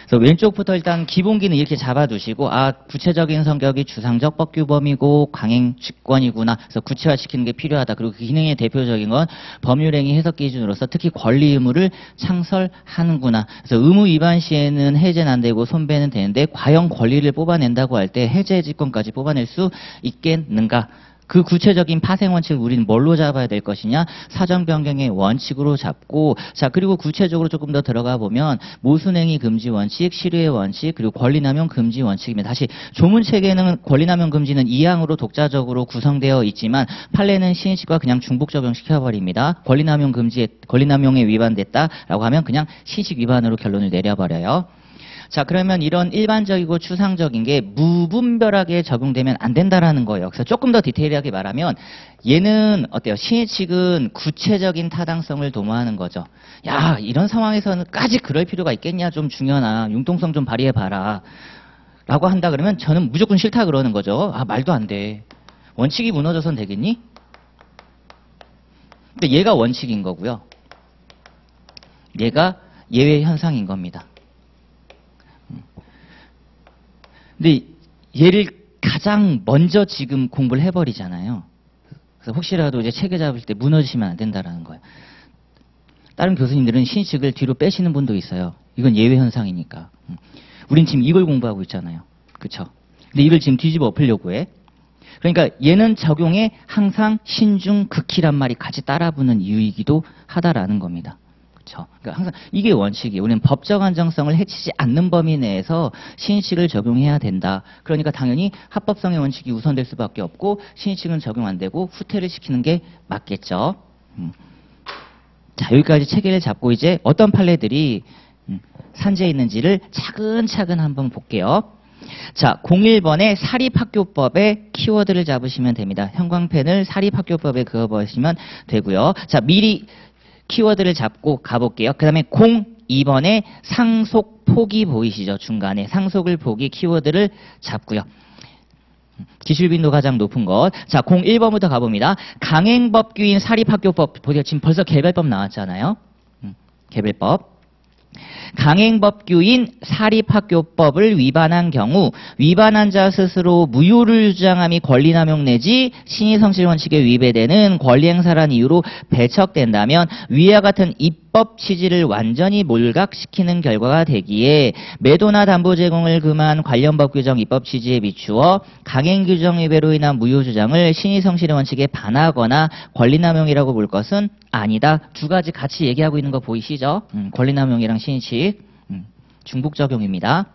그래서 왼쪽부터 일단 기본기는 이렇게 잡아두시고 구체적인 성격이 주상적 법규범이고 강행 직권이구나. 그래서 구체화시키는 게 필요하다. 그리고 그 기능의 대표적인 건 법률행위 해석 기준으로서 특히 권리 의무를 창설하는구나. 그래서 의무 위반 시에는 해제는 안 되고 손배는 되는데 과연 권리를 뽑아낸다고 할 때 해제 직권까지 뽑아낼 수 있겠는가? 그 구체적인 파생 원칙을 우리는 뭘로 잡아야 될 것이냐? 사정 변경의 원칙으로 잡고, 자, 그리고 구체적으로 조금 더 들어가 보면 모순행위 금지 원칙, 실효의 원칙, 그리고 권리남용 금지 원칙입니다. 다시 조문책에는 권리남용 금지는 2항으로 독자적으로 구성되어 있지만 판례는 신의식과 그냥 중복 적용시켜버립니다. 권리남용에 위반됐다라고 하면 그냥 신의식 위반으로 결론을 내려버려요. 자, 그러면 이런 일반적이고 추상적인 게 무분별하게 적용되면 안 된다라는 거예요. 그래서 조금 더 디테일하게 말하면 얘는 어때요? 신의칙은 구체적인 타당성을 도모하는 거죠. 야, 이런 상황에서는까지 그럴 필요가 있겠냐? 좀 중요하나. 융통성 좀 발휘해봐라. 라고 한다 그러면 저는 무조건 싫다 그러는 거죠. 말도 안 돼. 원칙이 무너져선 되겠니? 근데 얘가 원칙인 거고요. 얘가 예외 현상인 겁니다. 근데 얘를 가장 먼저 지금 공부를 해버리잖아요. 그래서 혹시라도 이제 체계 잡을 때 무너지시면 안 된다라는 거예요. 다른 교수님들은 신의칙을 뒤로 빼시는 분도 있어요. 이건 예외 현상이니까. 우린 지금 이걸 공부하고 있잖아요. 그쵸? 근데 이걸 지금 뒤집어 엎으려고 해. 그러니까 얘는 적용에 항상 신중 극히란 말이 같이 따라붙는 이유이기도 하다라는 겁니다. 그러니까 항상 이게 원칙이에요. 우리는 법적 안정성을 해치지 않는 범위 내에서 신의칙을 적용해야 된다. 그러니까 당연히 합법성의 원칙이 우선될 수밖에 없고 신의칙은 적용 안 되고 후퇴를 시키는 게 맞겠죠. 자, 여기까지 체계를 잡고 이제 어떤 판례들이 산재해 있는지를 차근차근 한번 볼게요. 자, 01번에 사립학교법의 키워드를 잡으시면 됩니다. 형광펜을 사립학교법에 그어보시면 되고요. 자, 미리 키워드를 잡고 가볼게요. 그 다음에 02번에 상속 포기 보이시죠? 중간에 상속을 포기 키워드를 잡고요. 기출빈도 가장 높은 것. 자, 01번부터 가봅니다. 강행법규인 사립학교법. 보세요. 지금 벌써 개별법 나왔잖아요. 개별법. 강행법규인 사립학교법을 위반한 경우 위반한 자 스스로 무효를 주장함이 권리남용 내지 신의성실원칙에 위배되는 권리행사란 이유로 배척된다면 위와 같은 입법 취지를 완전히 몰각시키는 결과가 되기에 매도나 담보 제공을 금한 관련 법 규정 입법 취지에 비추어 강행 규정 위배로 인한 무효 주장을 신의성실의 원칙에 반하거나 권리남용이라고 볼 것은 아니다. 두 가지 같이 얘기하고 있는 거 보이시죠? 권리남용이랑 신의칙 중복 적용입니다.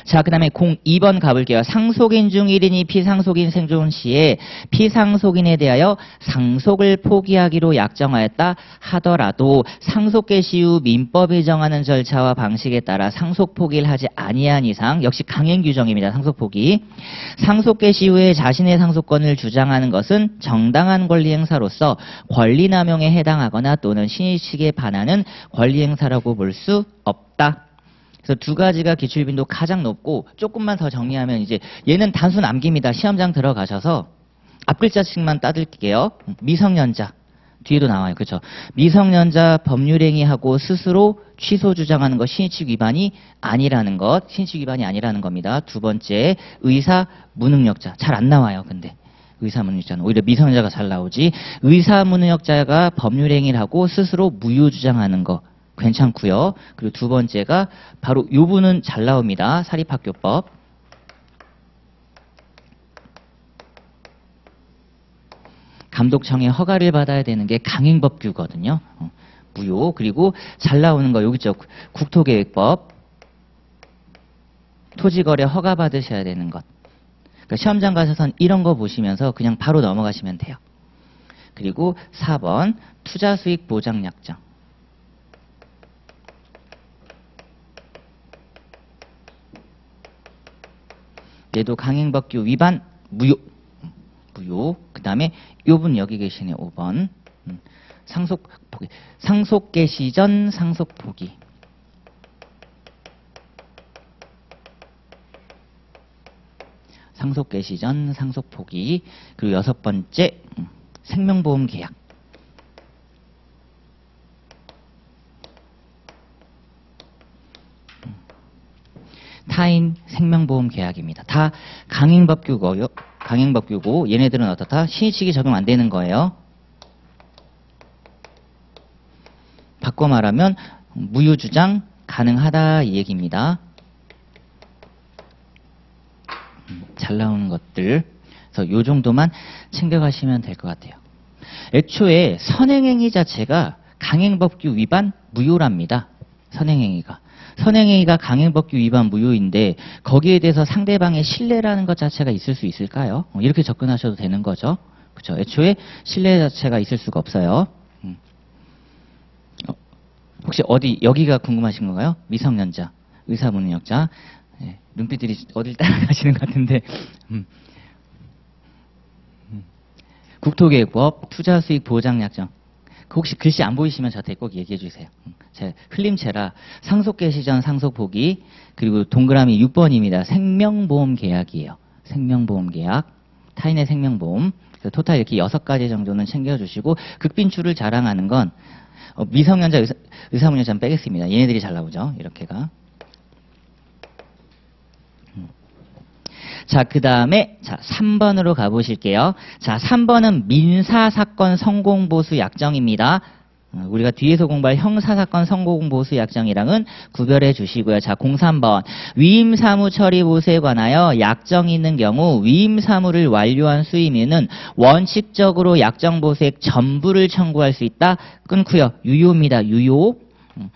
자, 그 다음에 02번 가볼게요. 상속인 중 1인이 피상속인 생존 시에 피상속인에 대하여 상속을 포기하기로 약정하였다 하더라도 상속 개시 후 민법이 정하는 절차와 방식에 따라 상속 포기를 하지 아니한 이상 역시 강행 규정입니다. 상속 포기. 상속 개시 후에 자신의 상속권을 주장하는 것은 정당한 권리 행사로서 권리 남용에 해당하거나 또는 신의칙에 반하는 권리 행사라고 볼 수 없다. 그래서 두 가지가 기출빈도 가장 높고 조금만 더 정리하면 이제 얘는 단순 암기입니다. 시험장 들어가셔서 앞글자씩만 따들게요. 미성년자. 뒤에도 나와요. 그렇죠? 미성년자 법률행위하고 스스로 취소 주장하는 것 신의칙 위반이 아니라는 것. 신의칙 위반이 아니라는 겁니다. 두 번째 의사 무능력자. 잘 안 나와요. 근데. 의사 무능력자는 오히려 미성년자가 잘 나오지. 의사 무능력자가 법률행위를 하고 스스로 무효 주장하는 것. 괜찮고요. 그리고 두 번째가 바로 요 부분은 잘 나옵니다. 사립학교법. 감독청의 허가를 받아야 되는 게 강행법규거든요. 무효. 그리고 잘 나오는 거 여기 있죠. 국토계획법. 토지거래 허가 받으셔야 되는 것. 그러니까 시험장 가서선 이런 거 보시면서 그냥 바로 넘어가시면 돼요. 그리고 4번 투자수익 보장약정. 얘도 강행법규 위반 무효. 무효. 그 다음에 요분 여기 계시네. 5번. 상속포기. 상속 개시 전 상속포기. 상속 개시 전 상속 포기. 그리고 6번째 생명보험 계약. 타인 생명보험 계약입니다. 다 강행법규고요. 강행법규고 얘네들은 어떻다? 신의칙이 적용 안 되는 거예요. 바꿔 말하면 무효주장 가능하다 이 얘기입니다. 잘 나오는 것들. 그래서 요 정도만 챙겨가시면 될 것 같아요. 애초에 선행행위 자체가 강행법규 위반 무효랍니다. 선행행위가. 선행행위가 강행법규 위반 무효인데 거기에 대해서 상대방의 신뢰라는 것 자체가 있을 수 있을까요? 이렇게 접근하셔도 되는 거죠. 그렇죠? 애초에 신뢰 자체가 있을 수가 없어요. 혹시 어디 여기가 궁금하신 건가요? 미성년자, 의사문의역자. 네, 눈빛들이 어딜 따라가시는 것 같은데. 국토계획법, 투자수익 보장약정. 혹시 글씨 안 보이시면 저한테 꼭 얘기해 주세요. 제 흘림체라 상속개시 전 상속포기. 그리고 동그라미 6번입니다. 생명보험 계약이에요. 생명보험 계약. 타인의 생명보험. 그래서 토탈 이렇게 6가지 정도는 챙겨주시고 극빈출을 자랑하는 건 미성년자 의사문의자는 빼겠습니다. 얘네들이 잘 나오죠. 이렇게가. 자, 그 다음에, 자, 3번으로 가보실게요. 자, 3번은 민사사건 성공보수 약정입니다. 우리가 뒤에서 공부할 형사사건 성공보수 약정이랑은 구별해 주시고요. 자, 03번. 위임사무 처리 보수에 관하여 약정이 있는 경우 위임사무를 완료한 수임인은 원칙적으로 약정보수액 전부를 청구할 수 있다. 끊고요. 유효입니다. 유효.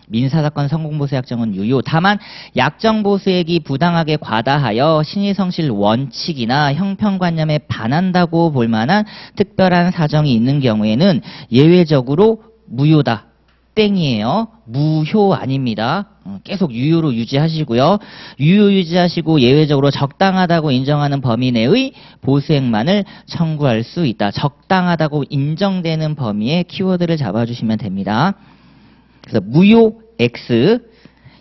민사사건 성공보수약정은 유효. 다만 약정보수액이 부당하게 과다하여 신의성실 원칙이나 형평관념에 반한다고 볼 만한 특별한 사정이 있는 경우에는 예외적으로 무효다. 땡이에요. 무효 아닙니다. 계속 유효로 유지하시고요. 유효 유지하시고 예외적으로 적당하다고 인정하는 범위 내의 보수액만을 청구할 수 있다. 적당하다고 인정되는 범위의 키워드를 잡아주시면 됩니다. 그래서 무효 X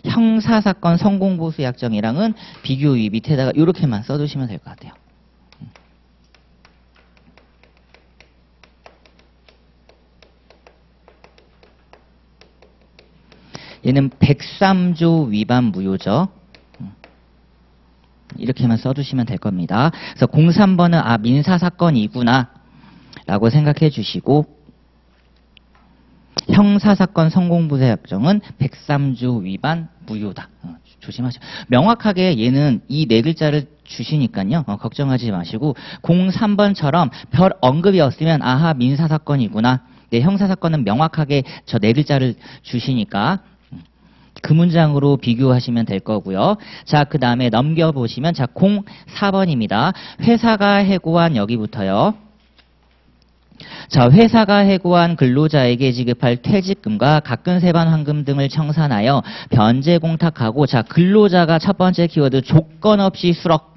형사사건 성공보수 약정이랑은 비교의 밑에다가 이렇게만 써두시면 될 것 같아요. 얘는 103조 위반 무효죠. 이렇게만 써두시면 될 겁니다. 그래서 03번은 아 민사사건이구나 라고 생각해 주시고 형사사건 성공보수약정은 103조 위반 무효다. 조심하시고 명확하게 얘는 이 네 글자를 주시니까요. 걱정하지 마시고 03번처럼 별 언급이 없으면 아하 민사사건이구나. 네, 형사사건은 명확하게 저 네 글자를 주시니까 그 문장으로 비교하시면 될 거고요. 자, 그 다음에 넘겨보시면 자 04번입니다. 회사가 해고한 여기부터요. 자, 회사가 해고한 근로자에게 지급할 퇴직금과 가끈세반 환금 등을 청산하여 변제 공탁하고 자, 근로자가 첫 번째 키워드 조건 없이 수락,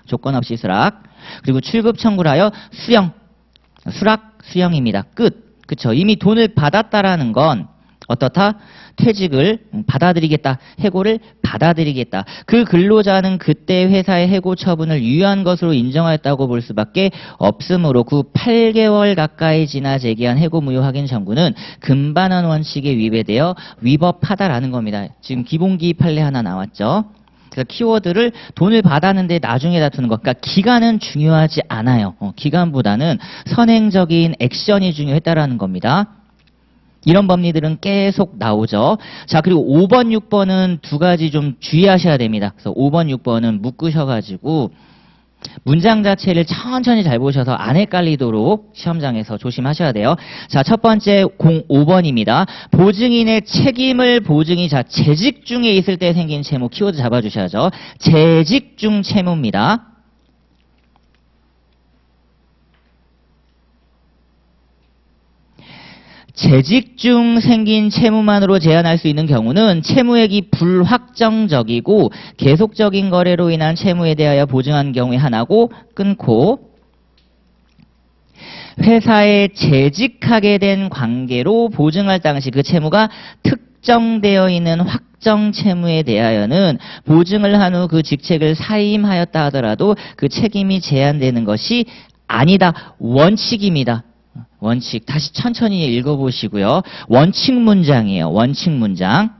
조건 없이 수락. 그리고 출급 청구를 하여 수락, 수령입니다. 끝. 그쵸. 이미 돈을 받았다라는 건 어떻다? 퇴직을 받아들이겠다. 해고를 받아들이겠다. 그 근로자는 그때 회사의 해고 처분을 유효한 것으로 인정하였다고 볼 수밖에 없으므로 그 8개월 가까이 지나 제기한 해고 무효 확인 청구는 금반원 원칙에 위배되어 위법하다라는 겁니다. 지금 기본기 판례 하나 나왔죠. 그래서 키워드를 돈을 받았는데 나중에 다투는 것. 그러니까 기간은 중요하지 않아요. 기간보다는 선행적인 액션이 중요했다라는 겁니다. 이런 법리들은 계속 나오죠. 자, 그리고 5번, 6번은 두 가지 좀 주의하셔야 됩니다. 그래서 5번, 6번은 묶으셔가지고 문장 자체를 천천히 잘 보셔서 안 헷갈리도록 시험장에서 조심하셔야 돼요. 자, 첫 번째 05번입니다. 보증인의 책임을 보증이 자 재직 중에 있을 때 생긴 채무 키워드 잡아주셔야죠. 재직 중 채무입니다. 재직 중 생긴 채무만으로 제한할 수 있는 경우는 채무액이 불확정적이고 계속적인 거래로 인한 채무에 대하여 보증한 경우에 하나고 끊고 회사에 재직하게 된 관계로 보증할 당시 그 채무가 특정되어 있는 확정 채무에 대하여는 보증을 한 후 그 직책을 사임하였다 하더라도 그 책임이 제한되는 것이 아니다. 원칙입니다. 원칙. 다시 천천히 읽어보시고요. 원칙 문장이에요. 원칙 문장.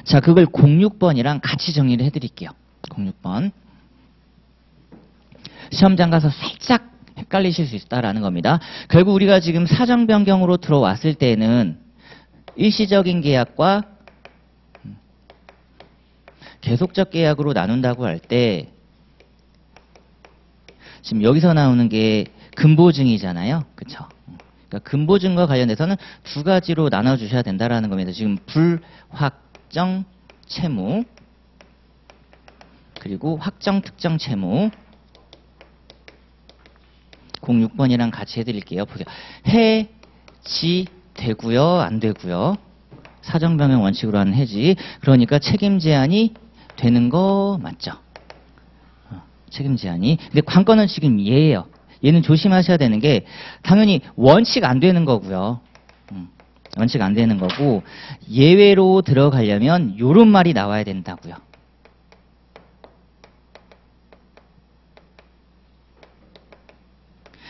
자, 그걸 06번이랑 같이 정리를 해드릴게요. 06번. 시험장 가서 살짝 헷갈리실 수 있다라는 겁니다. 결국 우리가 지금 사정 변경으로 들어왔을 때는 일시적인 계약과 계속적 계약으로 나눈다고 할 때 지금 여기서 나오는 게 근보증이잖아요. 그렇죠? 그러니까 근보증과 관련해서는 두 가지로 나눠주셔야 된다라는 겁니다. 지금 불확정 채무 그리고 확정 특정 채무 06번이랑 같이 해드릴게요. 보세요. 해지 되고요, 안 되고요. 사정변경 원칙으로 하는 해지. 그러니까 책임 제한이 되는 거 맞죠? 책임 제한이. 근데 관건은 지금 얘예요. 얘는 조심하셔야 되는 게 당연히 원칙 안 되는 거고요. 원칙 안 되는 거고 예외로 들어가려면 요런 말이 나와야 된다고요.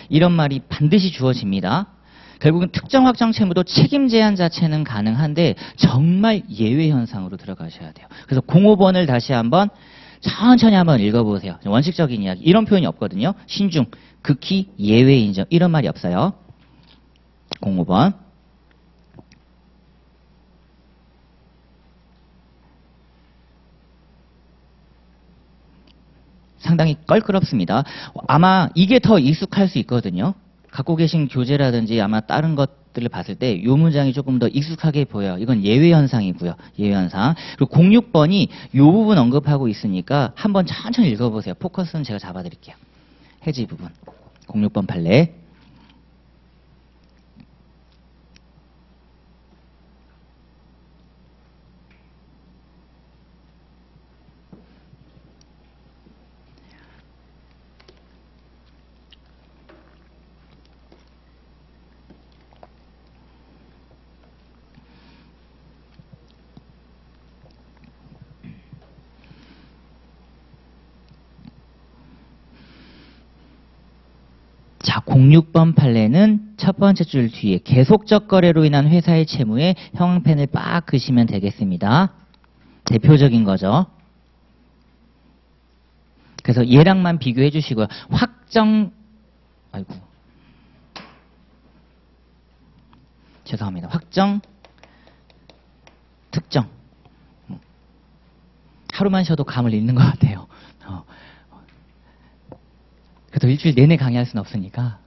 이런 말이 반드시 주어집니다. 결국은 특정 확정 채무도 책임 제한 자체는 가능한데 정말 예외 현상으로 들어가셔야 돼요. 그래서 05번을 다시 한번 천천히 한번 읽어보세요. 원칙적인 이야기. 이런 표현이 없거든요. 신중, 극히 예외 인정. 이런 말이 없어요. 05번. 상당히 껄끄럽습니다. 아마 이게 더 익숙할 수 있거든요. 갖고 계신 교재라든지 아마 다른 것들을 봤을 때 이 문장이 조금 더 익숙하게 보여요. 이건 예외 현상이고요. 예외 현상. 그리고 06번이 이 부분 언급하고 있으니까 한번 천천히 읽어보세요. 포커스는 제가 잡아드릴게요. 해지 부분. 06번 판례. 자, 06번 판례는 첫 번째 줄 뒤에 계속적 거래로 인한 회사의 채무에 형광펜을 빡 그시면 되겠습니다. 대표적인 거죠. 그래서 얘랑만 비교해 주시고요. 죄송합니다. 확정, 특정. 하루만 쉬어도 감을 잃는 것 같아요. 그래도 일주일 내내 강의할 수는 없으니까.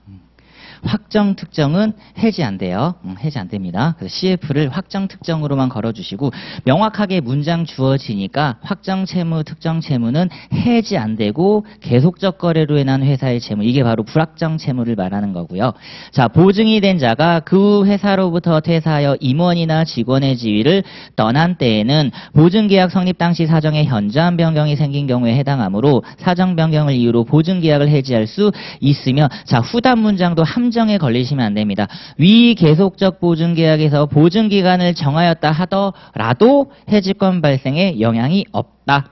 확정 특정은 해지 안 돼요. 해지 안 됩니다. 그래서 CF를 확정 특정으로만 걸어주시고 명확하게 문장 주어지니까 확정 채무, 특정 채무는 해지 안 되고 계속적 거래로 인한 회사의 채무. 이게 바로 불확정 채무를 말하는 거고요. 자, 보증이 된 자가 그 회사로부터 퇴사하여 임원이나 직원의 지위를 떠난 때에는 보증계약 성립 당시 사정에 현저한 변경이 생긴 경우에 해당하므로 사정 변경을 이유로 보증계약을 해지할 수 있으며 자, 후단 문장도 함정에 걸리시면 안 됩니다. 위 계속적 보증계약에서 보증기간을 정하였다 하더라도 해지권 발생에 영향이 없다.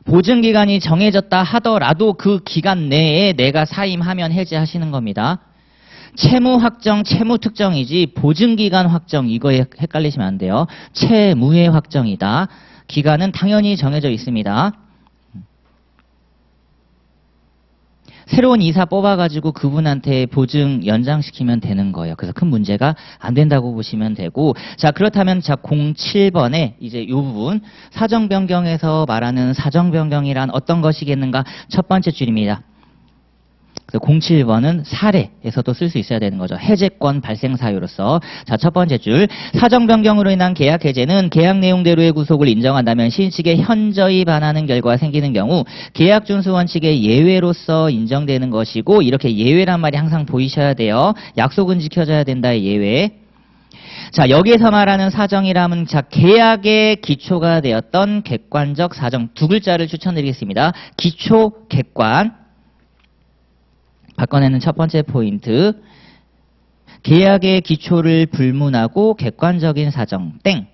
보증기간이 정해졌다 하더라도 그 기간 내에 내가 사임하면 해지하시는 겁니다. 채무 확정, 채무 특정이지 보증기간 확정 이거에 헷갈리시면 안 돼요. 채무의 확정이다. 기간은 당연히 정해져 있습니다. 새로운 이사 뽑아가지고 그분한테 보증 연장시키면 되는 거예요. 그래서 큰 문제가 안 된다고 보시면 되고, 자, 그렇다면 자, 07번에 이제 이 부분, 사정변경에서 말하는 사정변경이란 어떤 것이겠는가? 첫 번째 줄입니다. 그래서 07번은 사례에서도 쓸 수 있어야 되는 거죠. 해제권 발생 사유로서. 자, 첫 번째 줄. 사정 변경으로 인한 계약 해제는 계약 내용대로의 구속을 인정한다면 신식에 현저히 반하는 결과가 생기는 경우 계약 준수 원칙의 예외로서 인정되는 것이고, 이렇게 예외란 말이 항상 보이셔야 돼요. 약속은 지켜져야 된다의 예외. 자, 여기에서 말하는 사정이라면 자, 계약의 기초가 되었던 객관적 사정 두 글자를 추천드리겠습니다. 기초, 객관. 바꿔내는 첫 번째 포인트. 계약의 기초를 불문하고 객관적인 사정, 땡.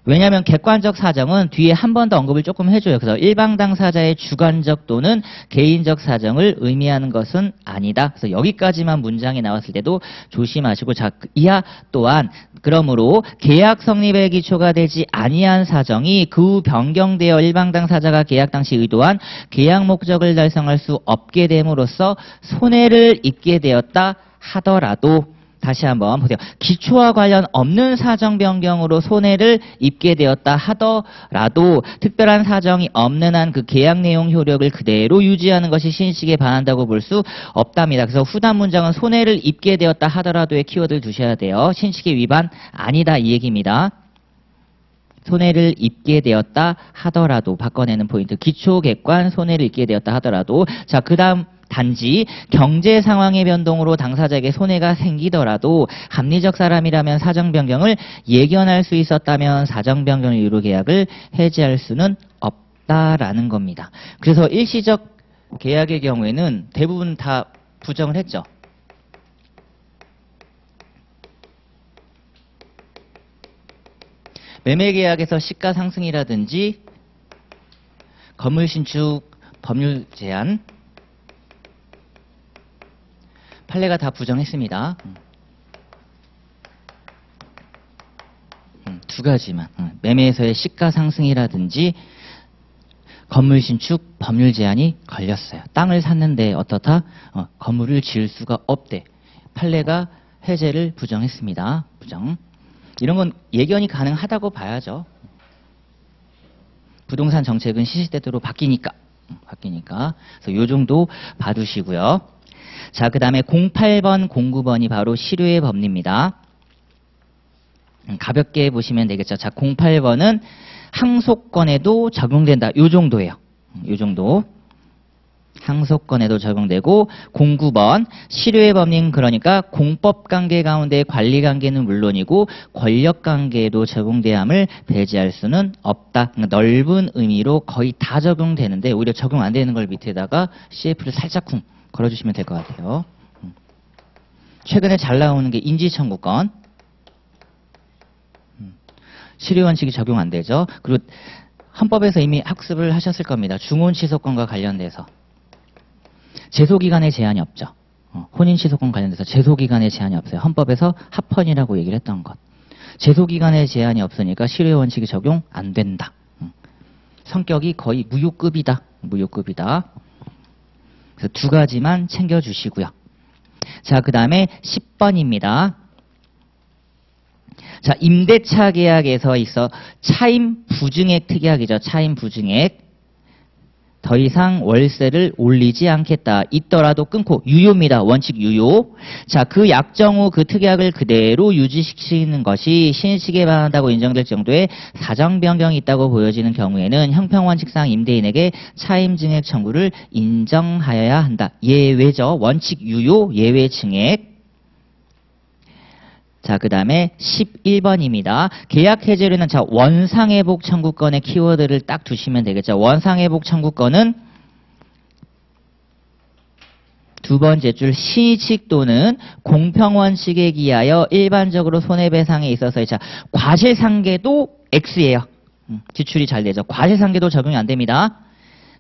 왜냐하면 객관적 사정은 뒤에 한 번 더 언급을 조금 해줘요. 그래서 일방 당사자의 주관적 또는 개인적 사정을 의미하는 것은 아니다. 그래서 여기까지만 문장이 나왔을 때도 조심하시고, 자, 이하 또한 그러므로 계약 성립의 기초가 되지 아니한 사정이 그 후 변경되어 일방 당사자가 계약 당시 의도한 계약 목적을 달성할 수 없게 됨으로써 손해를 입게 되었다 하더라도, 다시 한번 보세요. 기초와 관련 없는 사정 변경으로 손해를 입게 되었다 하더라도 특별한 사정이 없는 한 그 계약 내용 효력을 그대로 유지하는 것이 신식에 반한다고 볼 수 없답니다. 그래서 후단 문장은 손해를 입게 되었다 하더라도의 키워드를 두셔야 돼요. 신식의 위반 아니다 이 얘기입니다. 손해를 입게 되었다 하더라도 바꿔내는 포인트. 기초 객관 손해를 입게 되었다 하더라도. 자, 그 다음 단지 경제 상황의 변동으로 당사자에게 손해가 생기더라도 합리적 사람이라면 사정 변경을 예견할 수 있었다면 사정 변경 이유로 계약을 해지할 수는 없다라는 겁니다. 그래서 일시적 계약의 경우에는 대부분 다 부정을 했죠. 매매계약에서 시가 상승이라든지 건물 신축 법률 제한 판례가 다 부정했습니다. 두 가지만. 매매에서의 시가 상승이라든지 건물 신축 법률 제한이 걸렸어요. 땅을 샀는데 어떻다? 건물을 지을 수가 없대. 판례가 해제를 부정했습니다. 부정. 이런 건 예견이 가능하다고 봐야죠. 부동산 정책은 시시때때로 바뀌니까. 그래서 요 정도 봐두시고요. 자, 그 다음에 08번, 09번이 바로 실효의 법리입니다. 가볍게 보시면 되겠죠. 자, 08번은 항소권에도 적용된다. 요 정도예요. 요 정도. 항소권에도 적용되고, 09번 실효의 법리는 그러니까 공법관계 가운데 관리관계는 물론이고 권력관계에도 적용돼야 함을 배제할 수는 없다. 그러니까 넓은 의미로 거의 다 적용되는데 오히려 적용 안 되는 걸 밑에다가 CF를 살짝쿵 걸어주시면 될 것 같아요. 최근에 잘 나오는 게 인지청구권. 실효원칙이 적용 안 되죠. 그리고 헌법에서 이미 학습을 하셨을 겁니다. 중혼취소권과 관련돼서. 제소기간에 제한이 없죠. 혼인취소권 관련돼서 제소기간에 제한이 없어요. 헌법에서 합헌이라고 얘기를 했던 것. 제소기간에 제한이 없으니까 실효원칙이 적용 안 된다. 성격이 거의 무효급이다. 그래서 두 가지만 챙겨주시고요. 자, 그 다음에 10번입니다. 자, 임대차 계약에서 있어 차임 부증액 특약이죠. 차임 부증액. 더 이상 월세를 올리지 않겠다. 있더라도 끊고 유효입니다. 원칙 유효. 자, 그 약정 후 그 특약을 그대로 유지시키는 것이 신식에 반한다고 인정될 정도의 사정 변경이 있다고 보여지는 경우에는 형평원칙상 임대인에게 차임 증액 청구를 인정하여야 한다. 예외죠. 원칙 유효, 예외 증액. 자, 그 다음에 11번입니다. 계약 해제료는 자, 원상회복 청구권의 키워드를 딱 두시면 되겠죠. 원상회복 청구권은 두 번째 줄 신의칙 또는 공평원칙에 기하여 일반적으로 손해배상에 있어서 자, 과실상계도 X예요. 지출이 잘 되죠. 과실상계도 적용이 안 됩니다.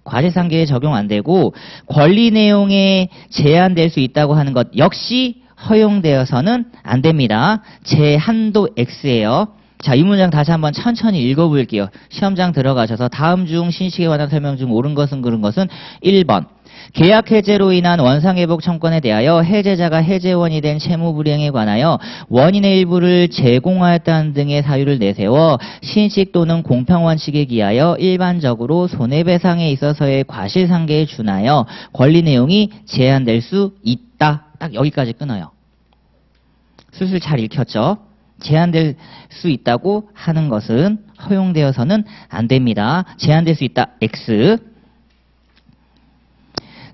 과실상계에 적용 안 되고 권리 내용에 제한될 수 있다고 하는 것 역시 허용되어서는 안 됩니다. 제한도 X예요. 자, 이 문장 다시 한번 천천히 읽어볼게요. 시험장 들어가셔서 다음 중 신식에 관한 설명 중 옳은 것은 그른 것은 1번. 계약 해제로 인한 원상회복 청구권에 대하여 해제자가 해제원이 된 채무 불이행에 관하여 원인의 일부를 제공하였다는 등의 사유를 내세워 신식 또는 공평원칙에 기하여 일반적으로 손해배상에 있어서의 과실상계에 준하여 권리 내용이 제한될 수 있다. 딱 여기까지 끊어요. 슬슬 잘 읽혔죠? 제한될 수 있다고 하는 것은 허용되어서는 안 됩니다. 제한될 수 있다. X.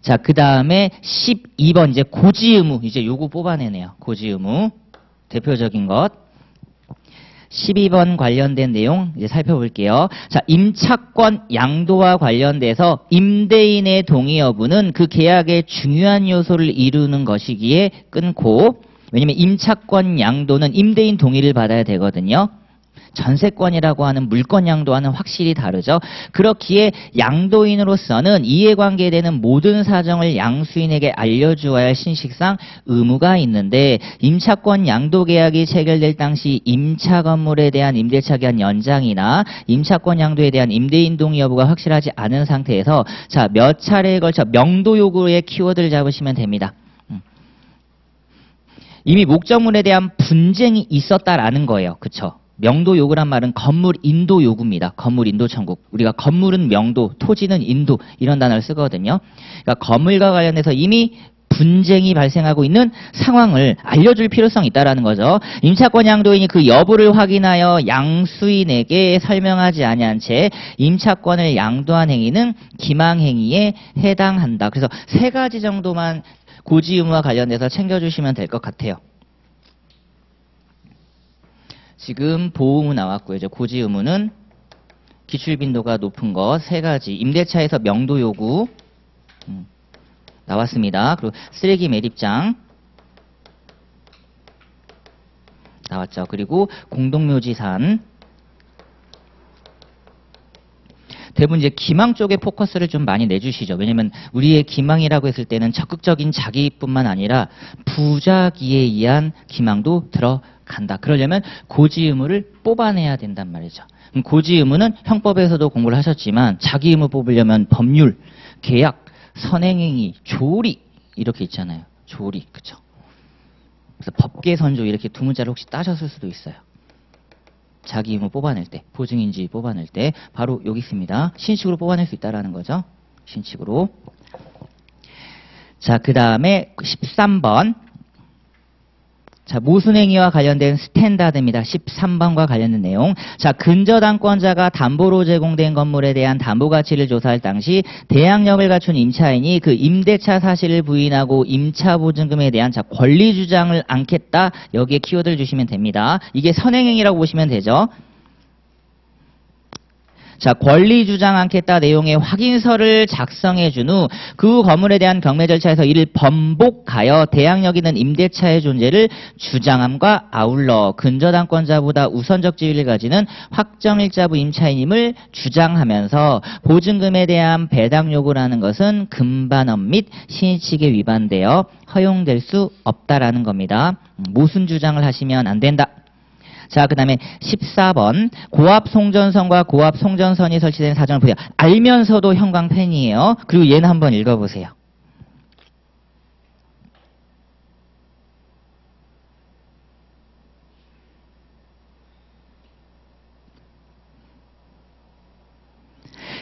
자, 그 다음에 12번 이제 고지의무. 이제 요거 뽑아내네요. 고지의무. 대표적인 것. 12번 관련된 내용 이제 살펴볼게요. 자, 임차권 양도와 관련돼서 임대인의 동의 여부는 그 계약의 중요한 요소를 이루는 것이기에 끊고, 왜냐면 임차권 양도는 임대인 동의를 받아야 되거든요. 전세권이라고 하는 물권 양도와는 확실히 다르죠. 그렇기에 양도인으로서는 이해관계에 대한 모든 사정을 양수인에게 알려주어야 할 신식상 의무가 있는데, 임차권 양도 계약이 체결될 당시 임차 건물에 대한 임대차 기한 연장이나 임차권 양도에 대한 임대인 동의 여부가 확실하지 않은 상태에서 자, 몇 차례에 걸쳐 명도 요구의 키워드를 잡으시면 됩니다. 이미 목적물에 대한 분쟁이 있었다라는 거예요. 그쵸? 명도 요구란 말은 건물 인도 요구입니다. 건물 인도 청구. 우리가 건물은 명도, 토지는 인도 이런 단어를 쓰거든요. 그러니까 건물과 관련해서 이미 분쟁이 발생하고 있는 상황을 알려줄 필요성이 있다는 거죠. 임차권 양도인이 그 여부를 확인하여 양수인에게 설명하지 아니한 채 임차권을 양도한 행위는 기망행위에 해당한다. 그래서 세 가지 정도만 고지 의무와 관련돼서 챙겨주시면 될 것 같아요. 지금 보호의무 나왔고요. 이제 고지 의무는 기출 빈도가 높은 것 세 가지. 임대차에서 명도 요구 나왔습니다. 그리고 쓰레기 매립장 나왔죠. 그리고 공동묘지산. 대부분 이제 기망 쪽에 포커스를 좀 많이 내주시죠. 왜냐면 우리의 기망이라고 했을 때는 적극적인 자기뿐만 아니라 부자기에 의한 기망도 들어간다. 그러려면 고지 의무를 뽑아내야 된단 말이죠. 고지 의무는 형법에서도 공부를 하셨지만 자기 의무 뽑으려면 법률, 계약, 선행행위, 조리 이렇게 있잖아요. 조리, 그쵸? 그래서 법계 선조 이렇게 두 문자를 혹시 따셨을 수도 있어요. 자기 의무 뽑아낼 때, 보증인지 뽑아낼 때 바로 여기 있습니다. 신식으로 뽑아낼 수 있다는 거죠. 신식으로. 자, 그 다음에 13번. 자, 모순행위와 관련된 스탠다드입니다. 13번과 관련된 내용. 자, 근저당권자가 담보로 제공된 건물에 대한 담보가치를 조사할 당시 대항력을 갖춘 임차인이 그 임대차 사실을 부인하고 임차보증금에 대한 자, 권리주장을 않겠다. 여기에 키워드를 주시면 됩니다. 이게 선행행위라고 보시면 되죠. 자, 권리 주장 않겠다 내용의 확인서를 작성해 준 후 그 건물에 대한 경매 절차에서 이를 번복하여 대항력 있는 임대차의 존재를 주장함과 아울러 근저당권자보다 우선적 지위를 가지는 확정일자부 임차인임을 주장하면서 보증금에 대한 배당 요구를 하는 것은 금반업 및 신의칙에 위반되어 허용될 수 없다라는 겁니다. 모순 주장을 하시면 안 된다. 자, 그 다음에 14번. 고압 송전선과 고압 송전선이 설치된 사정을 보세요. 알면서도 형광 펜이에요. 그리고 얘는 한번 읽어보세요.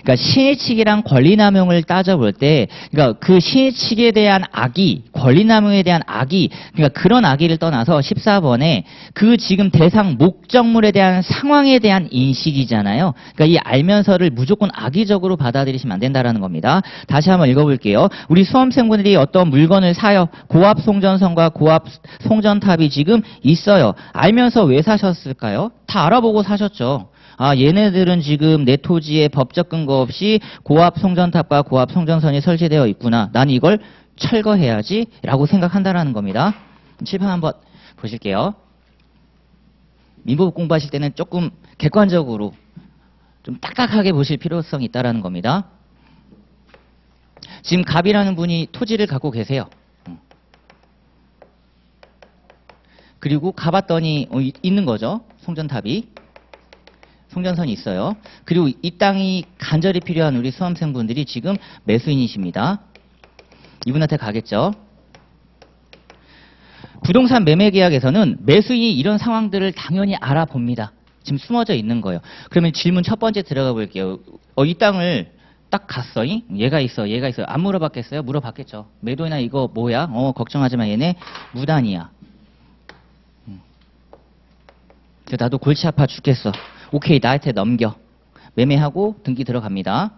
그러니까 신의칙이랑 권리남용을 따져볼 때, 그러니까 그 신의칙에 대한 악의, 권리남용에 대한 악의, 그러니까 그런 악의를 떠나서 14번에 그 지금 대상 목적물에 대한 상황에 대한 인식이잖아요. 그러니까 이 알면서를 무조건 악의적으로 받아들이시면 안 된다는 겁니다. 다시 한번 읽어볼게요. 우리 수험생분들이 어떤 물건을 사요. 고압 송전선과 고압 송전탑이 지금 있어요. 알면서 왜 사셨을까요? 다 알아보고 사셨죠. 아, 얘네들은 지금 내 토지에 법적 근거 없이 고압 송전탑과 고압 송전선이 설치되어 있구나. 난 이걸 철거해야지 라고 생각한다는 겁니다. 칠판 한번 보실게요. 민법 공부하실 때는 조금 객관적으로 좀 딱딱하게 보실 필요성이 있다는 겁니다. 지금 갑이라는 분이 토지를 갖고 계세요. 그리고 가봤더니 있는 거죠. 송전탑이. 송전선이 있어요. 그리고 이 땅이 간절히 필요한 우리 수험생분들이 지금 매수인이십니다. 이분한테 가겠죠. 부동산 매매 계약에서는 매수인이 이런 상황들을 당연히 알아봅니다. 지금 숨어져 있는 거예요. 그러면 질문 첫 번째 들어가 볼게요. 이 땅을 딱 갔어. 얘가 있어. 얘가 있어요. 안 물어봤겠어요? 물어봤겠죠. 매도나 이거 뭐야? 걱정하지 마. 얘네 무단이야. 나도 골치 아파 죽겠어. 오케이, 나한테 넘겨. 매매하고 등기 들어갑니다.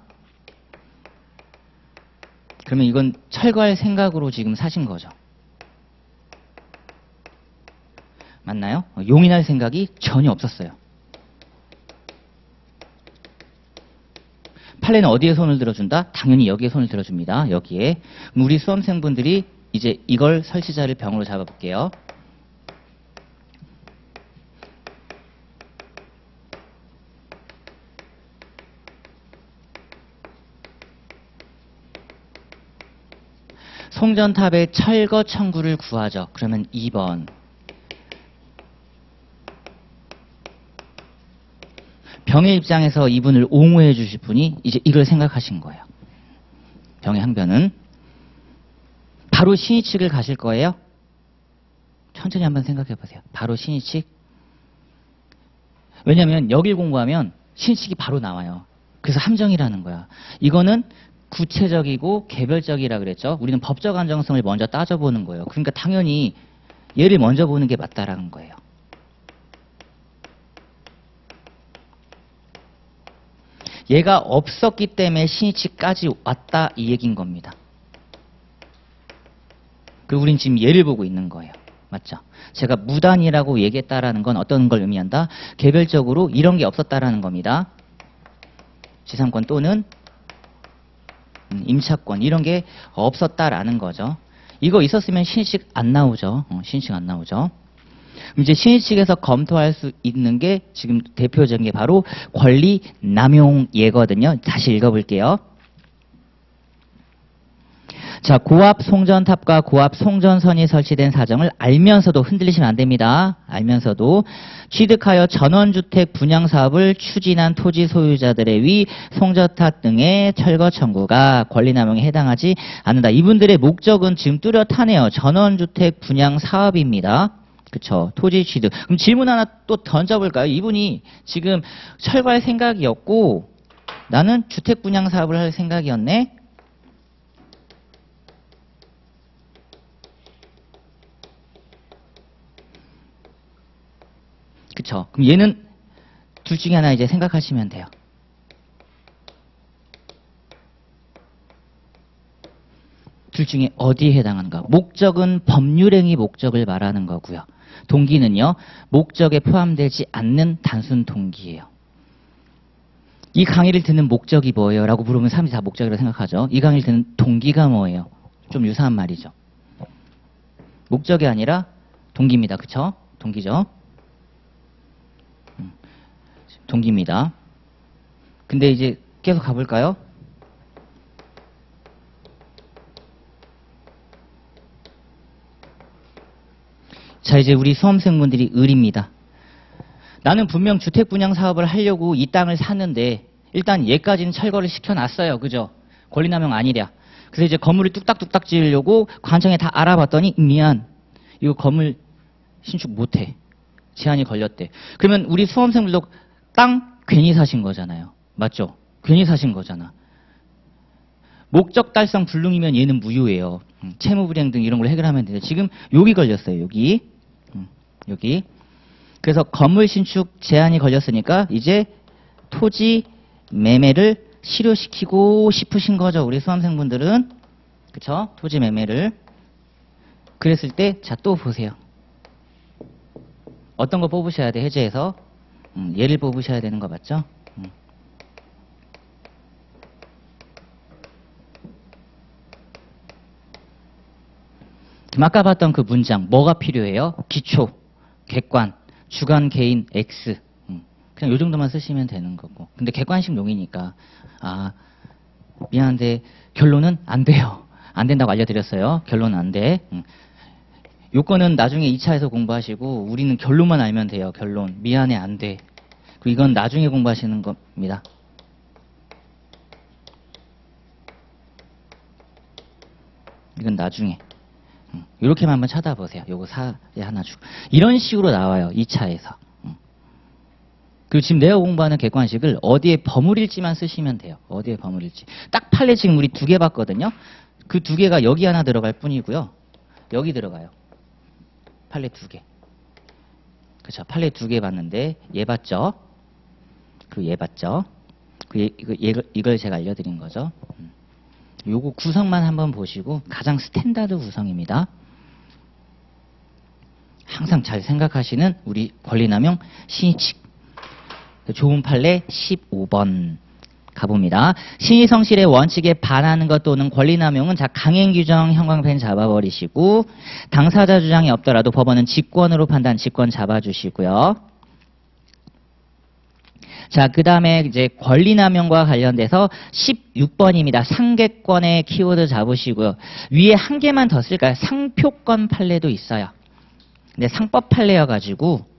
그러면 이건 철거할 생각으로 지금 사신 거죠. 맞나요? 용인할 생각이 전혀 없었어요. 판례는 어디에 손을 들어준다? 당연히 여기에 손을 들어줍니다. 여기에. 우리 수험생분들이 이제 이걸 설치자를 병으로 잡아볼게요. 송전탑의 철거 청구를 구하죠. 그러면 2번. 병의 입장에서 이분을 옹호해 주실 분이 이제 이걸 생각하신 거예요. 병의 항변은 바로 신의 측을 가실 거예요? 천천히 한번 생각해 보세요. 바로 신의 측. 왜냐하면 여길 공부하면 신의 측이 바로 나와요. 그래서 함정이라는 거야. 이거는 구체적이고 개별적이라 그랬죠. 우리는 법적 안정성을 먼저 따져보는 거예요. 그러니까 당연히 얘를 먼저 보는 게 맞다라는 거예요. 얘가 없었기 때문에 신의치까지 왔다 이 얘기인 겁니다. 그리고 우린 지금 얘를 보고 있는 거예요. 맞죠? 제가 무단이라고 얘기했다라는 건 어떤 걸 의미한다? 개별적으로 이런 게 없었다라는 겁니다. 지상권 또는 임차권 이런 게 없었다라는 거죠. 이거 있었으면 신의칙 안 나오죠. 신의칙 안 나오죠. 이제 신의측에서 검토할 수 있는 게 지금 대표적인 게 바로 권리 남용 예거든요. 다시 읽어볼게요. 자, 고압 송전탑과 고압 송전선이 설치된 사정을 알면서도 흔들리시면 안 됩니다. 알면서도 취득하여 전원주택 분양 사업을 추진한 토지 소유자들의 위 송전탑 등의 철거 청구가 권리 남용에 해당하지 않는다. 이분들의 목적은 지금 뚜렷하네요. 전원주택 분양 사업입니다. 그쵸. 토지 취득. 그럼 질문 하나 또 던져볼까요? 이분이 지금 철거할 생각이었고 나는 주택 분양 사업을 할 생각이었네. 그쵸. 그럼 얘는 둘 중에 하나 이제 생각하시면 돼요. 둘 중에 어디에 해당하는가? 목적은 법률행위 목적을 말하는 거고요. 동기는요. 목적에 포함되지 않는 단순 동기예요. 이 강의를 듣는 목적이 뭐예요? 라고 물으면 사람들이 다 목적이라고 생각하죠. 이 강의를 듣는 동기가 뭐예요? 좀 유사한 말이죠. 목적이 아니라 동기입니다. 그쵸? 동기죠. 동기입니다. 근데 이제 계속 가볼까요? 자, 이제 우리 수험생분들이 을입니다. 나는 분명 주택 분양 사업을 하려고 이 땅을 샀는데 일단 얘까지는 철거를 시켜놨어요. 그죠? 권리남용 아니랴. 그래서 이제 건물을 뚝딱뚝딱 지으려고 관청에 다 알아봤더니 미안. 이거 건물 신축 못해. 제한이 걸렸대. 그러면 우리 수험생들도 땅 괜히 사신 거잖아요. 맞죠? 괜히 사신 거잖아. 목적 달성 불능이면 얘는 무효예요. 채무 불이행 등 이런 걸 해결하면 되는데 지금 여기 걸렸어요. 여기. 그래서 건물 신축 제한이 걸렸으니까 이제 토지 매매를 실효시키고 싶으신 거죠. 우리 수험생분들은. 그쵸? 토지 매매를. 그랬을 때 자 또 보세요. 어떤 거 뽑으셔야 돼? 해제해서. 얘를 뽑으셔야 되는 거 맞죠? 아까 봤던 그 문장 뭐가 필요해요? 기초, 객관, 주관, 개인, X. 그냥 요 정도만 쓰시면 되는 거고. 근데 객관식 용이니까 미안한데 결론은 안 돼요. 안 된다고 알려드렸어요. 결론은 안 돼. 요거는 나중에 2차에서 공부하시고 우리는 결론만 알면 돼요. 결론. 미안해 안 돼. 그리고 이건 나중에 공부하시는 겁니다. 이건 나중에. 이렇게만 한번 쳐다보세요. 요거 사에 하나 주고. 이런 식으로 나와요. 2차에서. 그리고 지금 내가 공부하는 객관식을 어디에 버무릴지만 쓰시면 돼요. 어디에 버무릴지. 딱 판례 지금 우리 2개 봤거든요. 그 2개가 여기 하나 들어갈 뿐이고요. 여기 들어가요. 판례 2개. 그쵸. 판례 2개 봤는데 얘 봤죠? 그리고 얘 봤죠? 이걸 제가 알려드린 거죠. 요거 구성만 한번 보시고 가장 스탠다드 구성입니다. 항상 잘 생각하시는 우리 권리남용 신의칙. 좋은 판례 15번 가봅니다. 신의성실의 원칙에 반하는 것 또는 권리남용은 자 강행규정 형광펜 잡아버리시고 당사자 주장이 없더라도 법원은 직권으로 판단 직권 잡아주시고요. 자, 그 다음에 이제 권리남용과 관련돼서 16번입니다. 상계권의 키워드 잡으시고요. 위에 한 개만 더 쓸까요? 상표권 판례도 있어요. 근데 상법 판례여가지고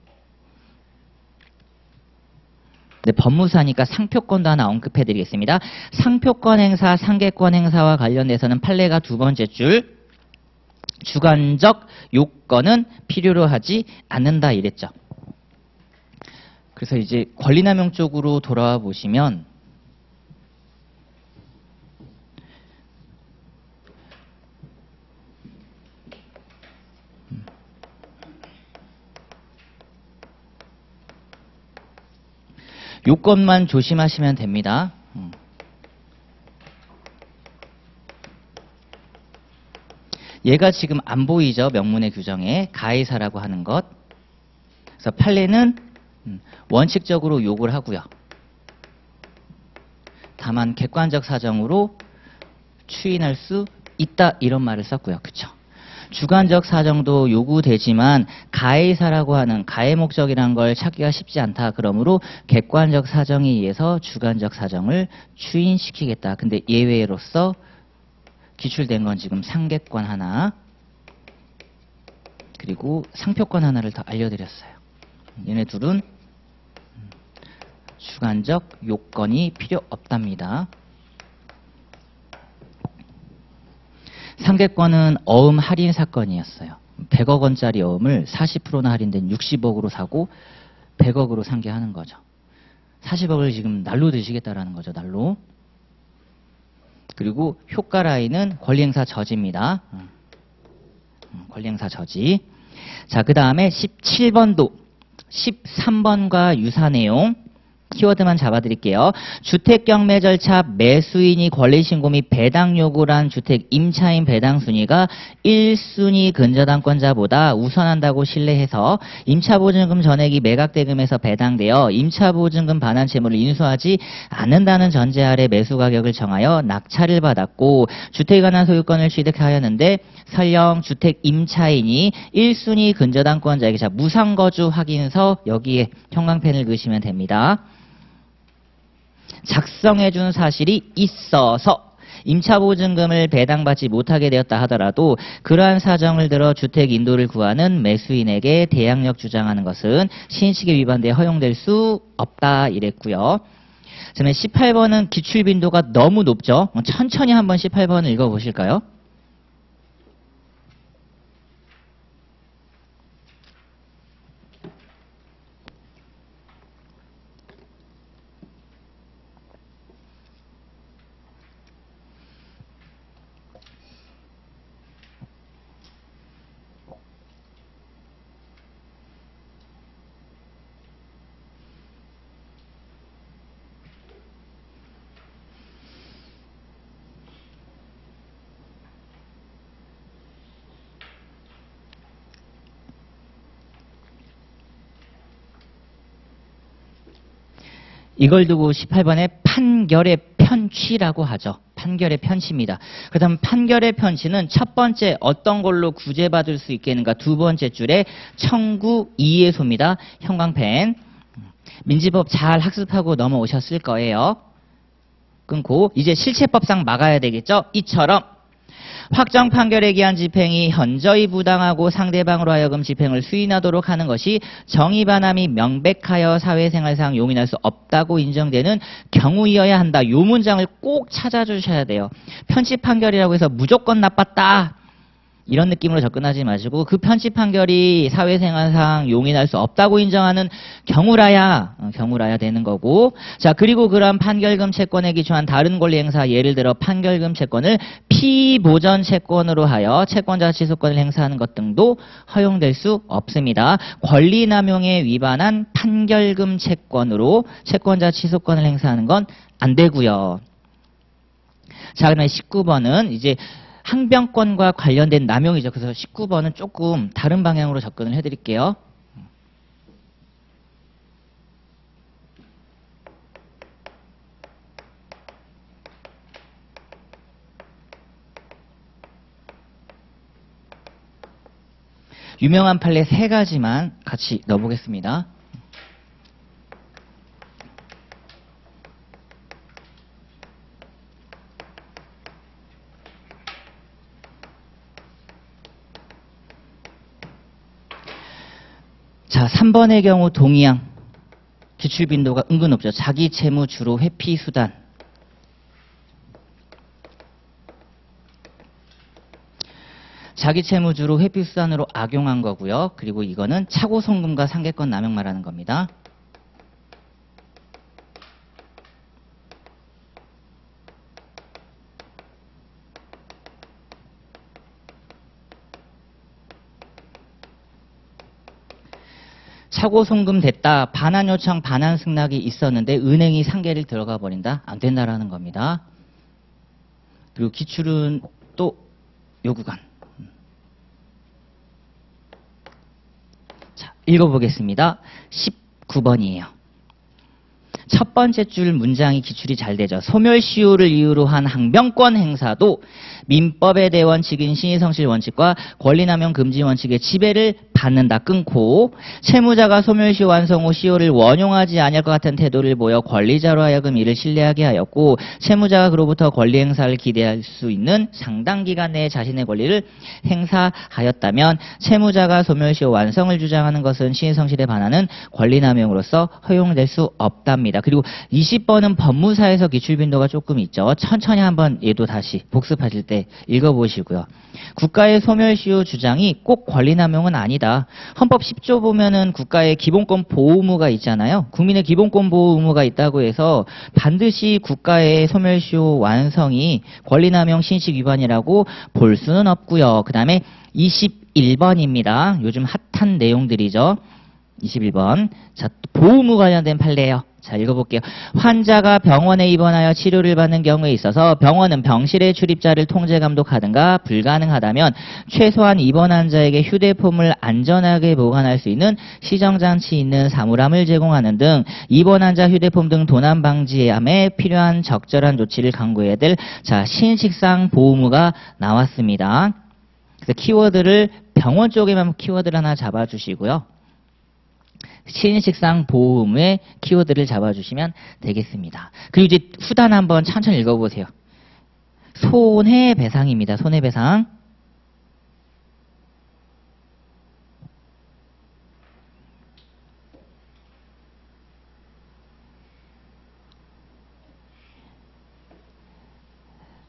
법무사니까 상표권도 하나 언급해드리겠습니다. 상표권 행사, 상계권 행사와 관련돼서는 판례가 2번째 줄 주관적 요건은 필요로 하지 않는다 이랬죠. 그래서 이제 권리남용 쪽으로 돌아와 보시면 요건만 조심하시면 됩니다. 얘가 지금 안 보이죠? 명문의 규정에 가해사라고 하는 것. 그래서 판례는 원칙적으로 요구를 하고요. 다만 객관적 사정으로 추인할 수 있다 이런 말을 썼고요. 그쵸? 주관적 사정도 요구되지만 가해사라고 하는 가해 목적이라는 걸 찾기가 쉽지 않다. 그러므로 객관적 사정에 의해서 주관적 사정을 추인시키겠다. 근데 예외로서 기출된 건 지금 상계권 하나 그리고 상표권 하나를 더 알려드렸어요. 얘네 둘은 주관적 요건이 필요 없답니다. 상계권은 어음 할인 사건이었어요. 100억 원짜리 어음을 40%나 할인된 60억으로 사고 100억으로 상계하는 거죠. 40억을 지금 날로 드시겠다라는 거죠. 날로. 그리고 효과 라인은 권리행사 저지입니다. 권리행사 저지. 자, 그 다음에 17번도 13번과 유사 내용 키워드만 잡아드릴게요. 주택경매 절차 매수인이 권리신고 및 배당 요구를 한 주택 임차인 배당 순위가 1순위 근저당권자보다 우선한다고 신뢰해서 임차보증금 전액이 매각대금에서 배당되어 임차보증금 반환 채무를 인수하지 않는다는 전제 아래 매수가격을 정하여 낙찰을 받았고 주택에 관한 소유권을 취득하였는데 설령 주택 임차인이 1순위 근저당권자에게 자 무상거주 확인서 여기에 형광펜을 그으시면 됩니다. 작성해준 사실이 있어서 임차보증금을 배당받지 못하게 되었다 하더라도 그러한 사정을 들어 주택 인도를 구하는 매수인에게 대항력 주장하는 것은 신의칙에 위반되어 허용될 수 없다 이랬고요. 그다음에 18번은 기출 빈도가 너무 높죠. 천천히 한번 18번을 읽어보실까요? 이걸 두고 18번에 판결의 편취라고 하죠. 판결의 편취입니다. 그 다음 판결의 편취는 첫 번째 어떤 걸로 구제받을 수 있겠는가 두 번째 줄에 청구 이해소입니다. 형광펜. 민지법 잘 학습하고 넘어오셨을 거예요. 끊고 이제 실체법상 막아야 되겠죠. 이처럼 확정 판결에 기한 집행이 현저히 부당하고 상대방으로 하여금 집행을 수인하도록 하는 것이 정의반함이 명백하여 사회생활상 용인할 수 없다고 인정되는 경우이어야 한다. 이 문장을 꼭 찾아주셔야 돼요. 편집 판결이라고 해서 무조건 나빴다. 이런 느낌으로 접근하지 마시고 그 편집 판결이 사회생활상 용인할 수 없다고 인정하는 경우라야 되는 거고. 자, 그리고 그런 판결금 채권에 기초한 다른 권리 행사, 예를 들어 판결금 채권을 피보전 채권으로 하여 채권자 취소권을 행사하는 것 등도 허용될 수 없습니다. 권리 남용에 위반한 판결금 채권으로 채권자 취소권을 행사하는 건 안 되고요. 자, 그러면 19번은 이제 항변권과 관련된 남용이죠. 그래서 19번은 조금 다른 방향으로 접근을 해드릴게요. 유명한 판례 3가지만 같이 넣어보겠습니다. 자, 3번의 경우 동의양. 기출 빈도가 은근 높죠. 자기 채무 주로 회피 수단. 자기 채무 주로 회피 수단으로 악용한 거고요. 그리고 이거는 차고 송금과 상계권 남용 말하는 겁니다. 차고 송금 됐다. 반환 요청, 반환 승낙이 있었는데 은행이 상계를 들어가 버린다. 안 된다라는 겁니다. 그리고 기출은 또 요 구간. 자, 읽어보겠습니다. 19번이에요. 첫 번째 줄 문장이 기출이 잘 되죠. 소멸시효를 이유로 한 항변권 행사도 민법의 대원칙인 신의성실 원칙과 권리남용 금지 원칙의 지배를 받는다. 끊고 채무자가 소멸시효 완성 후 시효를 원용하지 않을 것 같은 태도를 보여 권리자로 하여금 이를 신뢰하게 하였고 채무자가 그로부터 권리 행사를 기대할 수 있는 상당 기간 내에 자신의 권리를 행사하였다면 채무자가 소멸시효 완성을 주장하는 것은 신의성실에 반하는 권리남용으로서 허용될 수 없답니다. 그리고 20번은 법무사에서 기출빈도가 조금 있죠. 천천히 한번 얘도 다시 복습하실 때 읽어보시고요. 국가의 소멸시효 주장이 꼭 권리남용은 아니다. 헌법 10조 보면은 국가의 기본권 보호 의무가 있잖아요. 국민의 기본권 보호 의무가 있다고 해서 반드시 국가의 소멸시효 완성이 권리남용 신식 위반이라고 볼 수는 없고요. 그 다음에 21번입니다. 요즘 핫한 내용들이죠. 21번. 자, 보호의무 관련된 판례예요. 자, 읽어볼게요. 환자가 병원에 입원하여 치료를 받는 경우에 있어서 병원은 병실의 출입자를 통제 감독하든가 불가능하다면 최소한 입원 환자에게 휴대폰을 안전하게 보관할 수 있는 시정장치 있는 사물함을 제공하는 등 입원 환자 휴대폰 등 도난 방지함에 필요한 적절한 조치를 강구해야 될 자, 신식상 보호의무가 나왔습니다. 그래서 키워드를 병원 쪽에만 키워드를 하나 잡아주시고요. 신식상 보호 의무의 키워드를 잡아주시면 되겠습니다. 그리고 이제 후단 한번 천천히 읽어보세요. 손해배상입니다. 손해배상.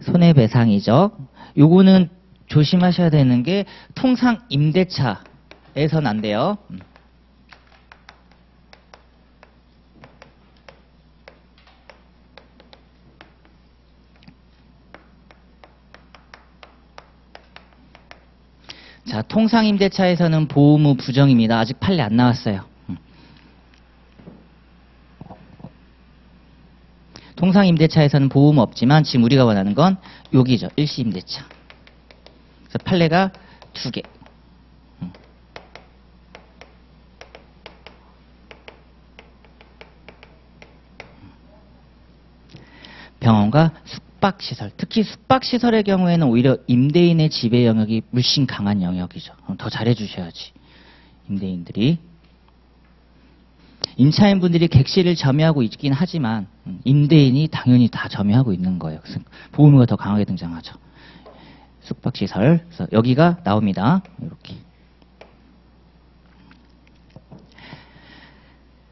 손해배상이죠. 요거는 조심하셔야 되는 게 통상 임대차에선 안 돼요. 자, 통상 임대차에서는 보호의무 부정입니다. 아직 판례 안 나왔어요. 통상 임대차에서는 보호의무 없지만 지금 우리가 원하는 건 여기죠. 일시 임대차. 그래서 판례가 2개. 병원과 숙박시설, 특히 숙박시설의 경우에는 오히려 임대인의 지배 영역이 물씬 강한 영역이죠. 더 잘해주셔야지, 임대인들이. 임차인분들이 객실을 점유하고 있긴 하지만 임대인이 당연히 다 점유하고 있는 거예요. 그래서 보호의무가 더 강하게 등장하죠. 숙박시설. 그래서 여기가 나옵니다. 이렇게.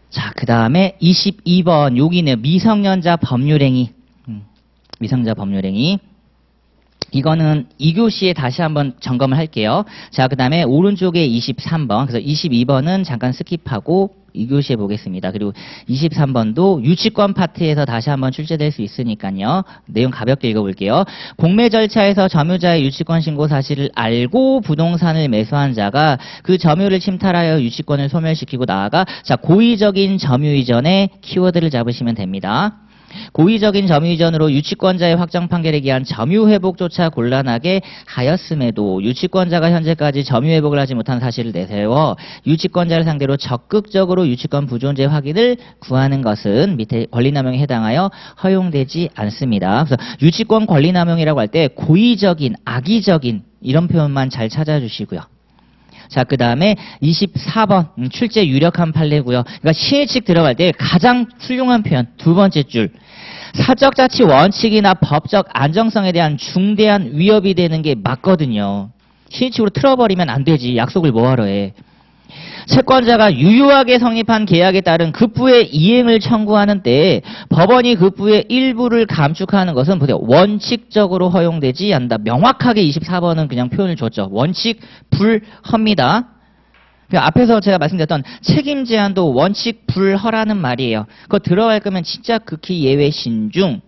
자, 그 다음에 22번. 여기는 미성년자 법률행위. 미성년자 법률행위. 이거는 2교시에 다시 한번 점검을 할게요. 자, 그 다음에 오른쪽에 23번. 그래서 22번은 잠깐 스킵하고 2교시에 보겠습니다. 그리고 23번도 유치권 파트에서 다시 한번 출제될 수 있으니까요. 내용 가볍게 읽어볼게요. 공매 절차에서 점유자의 유치권 신고 사실을 알고 부동산을 매수한 자가 그 점유를 침탈하여 유치권을 소멸시키고 나아가 자, 고의적인 점유 이전에 키워드를 잡으시면 됩니다. 고의적인 점유 이전으로 유치권자의 확정 판결에 기한 점유 회복조차 곤란하게 하였음에도 유치권자가 현재까지 점유 회복을 하지 못한 사실을 내세워 유치권자를 상대로 적극적으로 유치권 부존재 확인을 구하는 것은 밑에 권리남용에 해당하여 허용되지 않습니다. 그래서 유치권 권리남용이라고 할 때 고의적인, 악의적인 이런 표현만 잘 찾아주시고요. 자, 그 다음에 24번 출제 유력한 판례고요. 그러니까 시혜칙 들어갈 때 가장 훌륭한 표현 두 번째 줄. 사적 자치 원칙이나 법적 안정성에 대한 중대한 위협이 되는 게 맞거든요. 시혜칙으로 틀어버리면 안 되지. 약속을 뭐하러 해. 채권자가 유효하게 성립한 계약에 따른 급부의 이행을 청구하는 때 법원이 급부의 일부를 감축하는 것은 원칙적으로 허용되지 않는다. 명확하게 24번은 그냥 표현을 줬죠. 원칙 불허입니다. 앞에서 제가 말씀드렸던 책임 제한도 원칙 불허라는 말이에요. 그거 들어갈 거면 진짜 극히 예외 신중.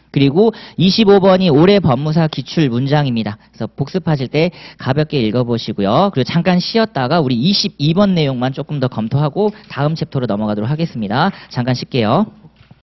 그리고 25번이 올해 법무사 기출 문장입니다. 그래서 복습하실 때 가볍게 읽어보시고요. 그리고 잠깐 쉬었다가 우리 22번 내용만 조금 더 검토하고 다음 챕터로 넘어가도록 하겠습니다. 잠깐 쉴게요.